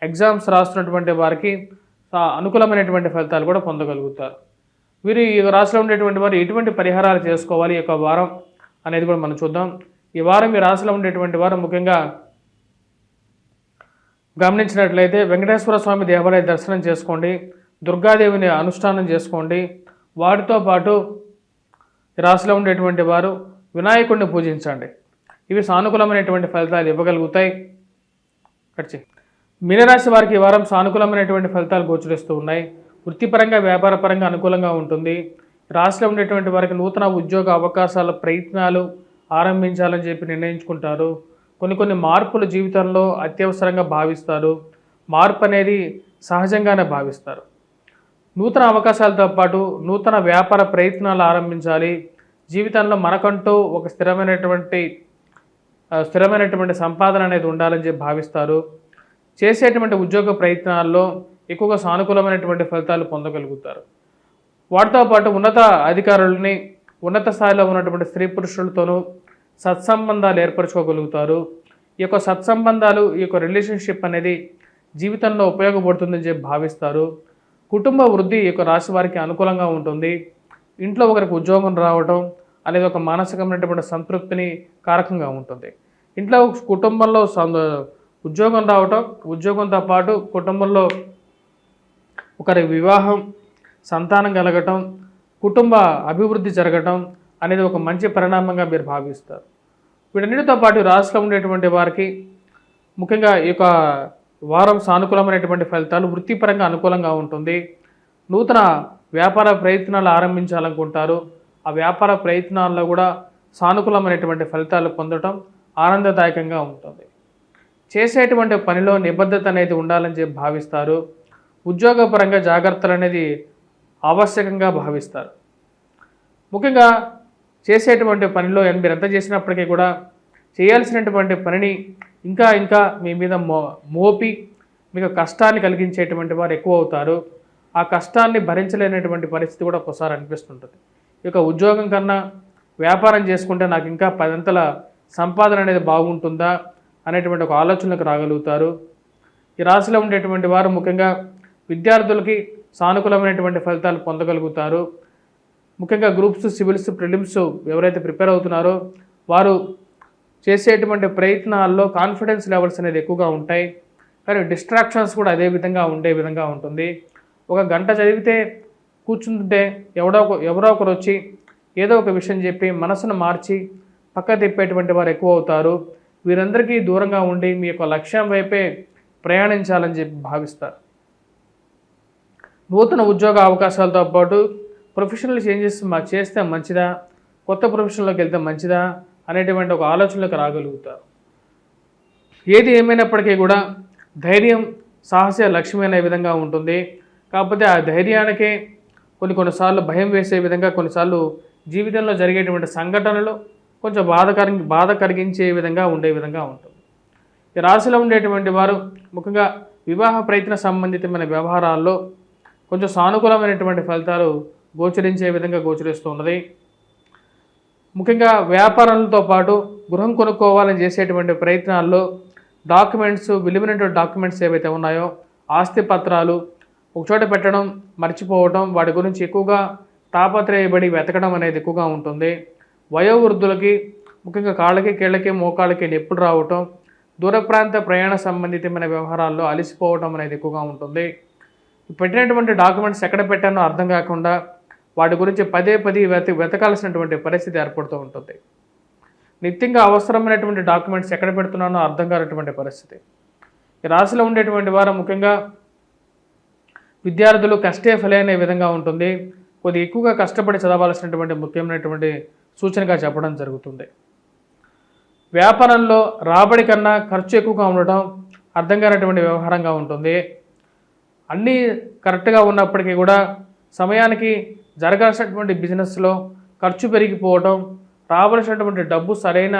ఎగ్జామ్స్ రాస్తున్నటువంటి వారికి అనుకూలమైనటువంటి ఫలితాలు కూడా పొందగలుగుతారు. వీరు ఈ రాశిలో ఉండేటువంటి వారు ఎటువంటి పరిహారాలు చేసుకోవాలి ఈ యొక్క వారం అనేది కూడా మనం చూద్దాం. ఈ వారం ఈ రాశిలో ఉండేటువంటి వారు ముఖ్యంగా గమనించినట్లయితే వెంకటేశ్వర స్వామి దేవాలయ దర్శనం చేసుకోండి, దుర్గాదేవిని అనుష్ఠానం చేసుకోండి. వాటితో పాటు ఈ రాశిలో ఉండేటువంటి వారు వినాయకుడిని పూజించండి. ఇవి సానుకూలమైనటువంటి ఫలితాలు ఇవ్వగలుగుతాయి. మీనరాశి వారికి ఈ వారం సానుకూలమైనటువంటి ఫలితాలు గోచరిస్తూ ఉన్నాయి. వృత్తిపరంగా వ్యాపారపరంగా అనుకూలంగా ఉంటుంది. రాశిలో ఉండేటువంటి వారికి నూతన ఉద్యోగ అవకాశాల ప్రయత్నాలు ఆరంభించాలని చెప్పి నిర్ణయించుకుంటారు. కొన్ని మార్పులు జీవితంలో అత్యవసరంగా భావిస్తారు. మార్పు అనేది సహజంగానే భావిస్తారు. నూతన అవకాశాలతో పాటు నూతన వ్యాపార ప్రయత్నాలు ఆరంభించాలి. జీవితంలో మనకంటూ ఒక స్థిరమైనటువంటి సంపాదన అనేది ఉండాలని చెప్పి భావిస్తారు. చేసేటువంటి ఉద్యోగ ప్రయత్నాల్లో ఎక్కువగా సానుకూలమైనటువంటి ఫలితాలు పొందగలుగుతారు. వాటితో పాటు ఉన్నత అధికారులని, ఉన్నత స్థాయిలో ఉన్నటువంటి స్త్రీ పురుషులతోనూ సత్సంబంధాలు ఏర్పరచుకోగలుగుతారు. ఈ యొక్క సత్సంబంధాలు, ఈ యొక్క రిలేషన్షిప్ అనేది జీవితంలో ఉపయోగపడుతుందని చెప్పి భావిస్తారు. కుటుంబ వృద్ధి ఈ యొక్క రాశి వారికి అనుకూలంగా ఉంటుంది. ఇంట్లో ఒకరికి ఉద్యోగం రావడం అనేది ఒక మానసికమైనటువంటి సంతృప్తిని కారకంగా ఉంటుంది. ఇంట్లో కుటుంబంలో ఉద్యోగం రావటం, ఉద్యోగంతో పాటు కుటుంబంలో ఒకరి వివాహం, సంతానం కలగటం, కుటుంబ అభివృద్ధి జరగటం అనేది ఒక మంచి పరిణామంగా మీరు భావిస్తారు. వీటన్నిటితో పాటు రాశిలో ఉండేటువంటి వారికి ముఖ్యంగా ఈ యొక్క వారం సానుకూలమైనటువంటి ఫలితాలు, వృత్తిపరంగా అనుకూలంగా ఉంటుంది. నూతన వ్యాపార ప్రయత్నాలు ఆరంభించాలనుకుంటారు. ఆ వ్యాపార ప్రయత్నాల్లో కూడా సానుకూలమైనటువంటి ఫలితాలు పొందడం ఆనందదాయకంగా ఉంటుంది. చేసేటువంటి పనిలో నిబద్ధత అనేది ఉండాలని చెప్పి భావిస్తారు. ఉద్యోగపరంగా జాగ్రత్తలు అనేది ఆవశ్యకంగా భావిస్తారు. ముఖ్యంగా చేసేటువంటి పనిలో మీరు ఎంత చేసినప్పటికీ కూడా చేయాల్సినటువంటి పనిని ఇంకా మీ మీద మోపి మీకు కష్టాన్ని కలిగించేటువంటి వారు ఎక్కువ అవుతారు. ఆ కష్టాన్ని భరించలేనటువంటి పరిస్థితి కూడా ఒకసారి అనిపిస్తుంటుంది. ఈ యొక్క ఉద్యోగం కన్నా వ్యాపారం చేసుకుంటే నాకు ఇంకా 10 సంపాదన అనేది బాగుంటుందా అనేటువంటి ఒక ఆలోచనకు రాగలుగుతారు. ఈ రాశిలో ఉండేటువంటి వారు ముఖ్యంగా విద్యార్థులకి సానుకూలమైనటువంటి ఫలితాలు పొందగలుగుతారు. ముఖ్యంగా గ్రూప్స్, సివిల్స్, ప్రిలిమ్స్ ఎవరైతే ప్రిపేర్ అవుతున్నారో వారు చేసేటువంటి ప్రయత్నాల్లో కాన్ఫిడెన్స్ లెవెల్స్ అనేది ఎక్కువగా ఉంటాయి. కానీ డిస్ట్రాక్షన్స్ కూడా అదే విధంగా ఉండే విధంగా ఉంటుంది. ఒక గంట చదివితే కూర్చుంటే ఎవరో ఒకరు వచ్చి ఏదో ఒక విషయం చెప్పి మనసును మార్చి పక్క తిప్పేటువంటి వారు ఎక్కువ అవుతారు. వీరందరికీ దూరంగా ఉండి మీ యొక్క లక్ష్యం వైపే ప్రయాణించాలని చెప్పి భావిస్తారు. నూతన ఉద్యోగ అవకాశాలతో పాటు ప్రొఫెషనల్ చేంజెస్ చేస్తే మంచిదా, కొత్త ప్రొఫెషన్లోకి వెళ్తే మంచిదా అనేటువంటి ఒక ఆలోచనలకు రాగలుగుతారు. ఏది ఏమైనప్పటికీ కూడా ధైర్యం, సాహస లక్ష్యం అనే విధంగా ఉంటుంది. కాకపోతే ఆ ధైర్యానికే కొన్నిసార్లు భయం వేసే విధంగా, కొన్నిసార్లు జీవితంలో జరిగేటువంటి సంఘటనలు కొంచెం బాధ కలిగించే విధంగా ఉండే విధంగా ఉంటుంది. ఈ రాశిలో ఉండేటువంటి వారు ముఖ్యంగా వివాహ ప్రయత్న సంబంధితమైన వ్యవహారాల్లో కొంచెం సానుకూలమైనటువంటి ఫలితాలు గోచరించే విధంగా గోచరిస్తూ ఉన్నది. ముఖ్యంగా వ్యాపారాలతో పాటు గృహం కొనుక్కోవాలని చేసేటువంటి ప్రయత్నాల్లో డాక్యుమెంట్స్, విలువైనటువంటి డాక్యుమెంట్స్ ఏవైతే ఉన్నాయో, ఆస్తి పత్రాలు ఒకచోట పెట్టడం, మర్చిపోవడం, వాటి గురించి ఎక్కువగా తాపత్రయపడి వెతకడం అనేది ఎక్కువగా ఉంటుంది. వయోవృద్ధులకి ముఖ్యంగా కాళ్ళకి, కీళ్ళకి, మోకాళ్ళకి నొప్పులు రావటం, దూర ప్రాంత ప్రయాణ సంబంధితమైన వ్యవహారాల్లో అలసిపోవడం అనేది ఎక్కువగా ఉంటుంది. పెట్టినటువంటి డాక్యుమెంట్స్ ఎక్కడ పెట్టానో అర్థం కాకుండా వాటి గురించి పదే వెతకాల్సినటువంటి పరిస్థితి ఏర్పడుతూ ఉంటుంది. నిత్యంగా అవసరమైనటువంటి డాక్యుమెంట్స్ ఎక్కడ పెడుతున్నానో అర్థం కానటువంటి పరిస్థితి. ఈ రాశిలో ఉండేటువంటి వారు ముఖ్యంగా విద్యార్థులు కష్టే ఫలైన విధంగా ఉంటుంది. కొద్దిగా ఎక్కువగా కష్టపడి చదవాల్సినటువంటి ముఖ్యమైనటువంటి సూచనగా చెప్పడం జరుగుతుంది. వ్యాపారంలో రాబడి కన్నా ఖర్చు ఎక్కువగా ఉండటం అర్థం కానటువంటి వ్యవహారంగా ఉంటుంది. అన్నీ కరెక్ట్గా ఉన్నప్పటికీ కూడా సమయానికి జరగాల్సినటువంటి బిజినెస్లో ఖర్చు పెరిగిపోవటం, రావాల్సినటువంటి డబ్బు సరైన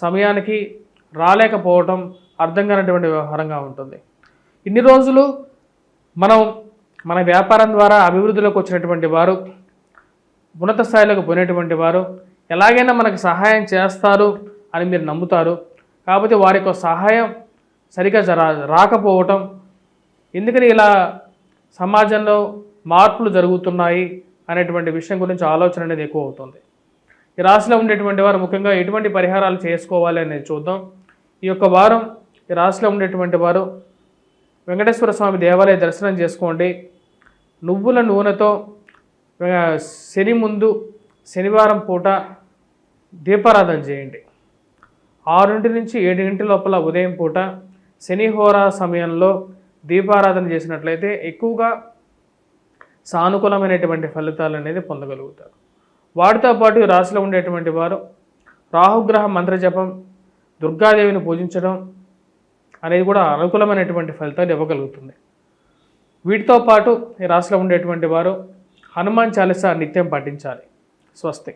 సమయానికి రాలేకపోవటం అర్థం కానటువంటి వ్యవహారంగా ఉంటుంది. ఇన్ని రోజులు మన వ్యాపారం ద్వారా అభివృద్ధిలోకి వచ్చినటువంటి వారు, ఉన్నత స్థాయిలోకి పోయినటువంటి వారు ఎలాగైనా మనకు సహాయం చేస్తారు అని మీరు నమ్ముతారు. కాకపోతే వారి యొక్క సహాయం సరిగా రాకపోవటం, ఎందుకని ఇలా సమాజంలో మార్పులు జరుగుతున్నాయి అనేటువంటి విషయం గురించి ఆలోచన అనేది ఎక్కువ అవుతుంది. ఈ రాశిలో ఉండేటువంటి వారు ముఖ్యంగా ఎటువంటి పరిహారాలు చేసుకోవాలి అనేది చూద్దాం. ఈ యొక్క వారం ఈ రాశిలో ఉండేటువంటి వారు వెంకటేశ్వర స్వామి దేవాలయ దర్శనం చేసుకోండి. నువ్వుల నూనెతో శని ముందు శనివారం పూట దీపారాధన చేయండి. 6 నుంచి 7 లోపల ఉదయం పూట శనిహోరా సమయంలో దీపారాధన చేసినట్లయితే ఎక్కువగా సానుకూలమైనటువంటి ఫలితాలు అనేది పొందగలుగుతారు. వాటితో పాటు రాశిలో ఉండేటువంటి వారు రాహుగ్రహ మంత్రజపం, దుర్గాదేవిని పూజించడం అనేది కూడా అనుకూలమైనటువంటి ఫలితాలు ఇవ్వగలుగుతుంది. వీటితో పాటు ఈ రాశిలో ఉండేటువంటి వారు హనుమాన్ చాలీసా నిత్యం పఠించాలి. స్వస్తి.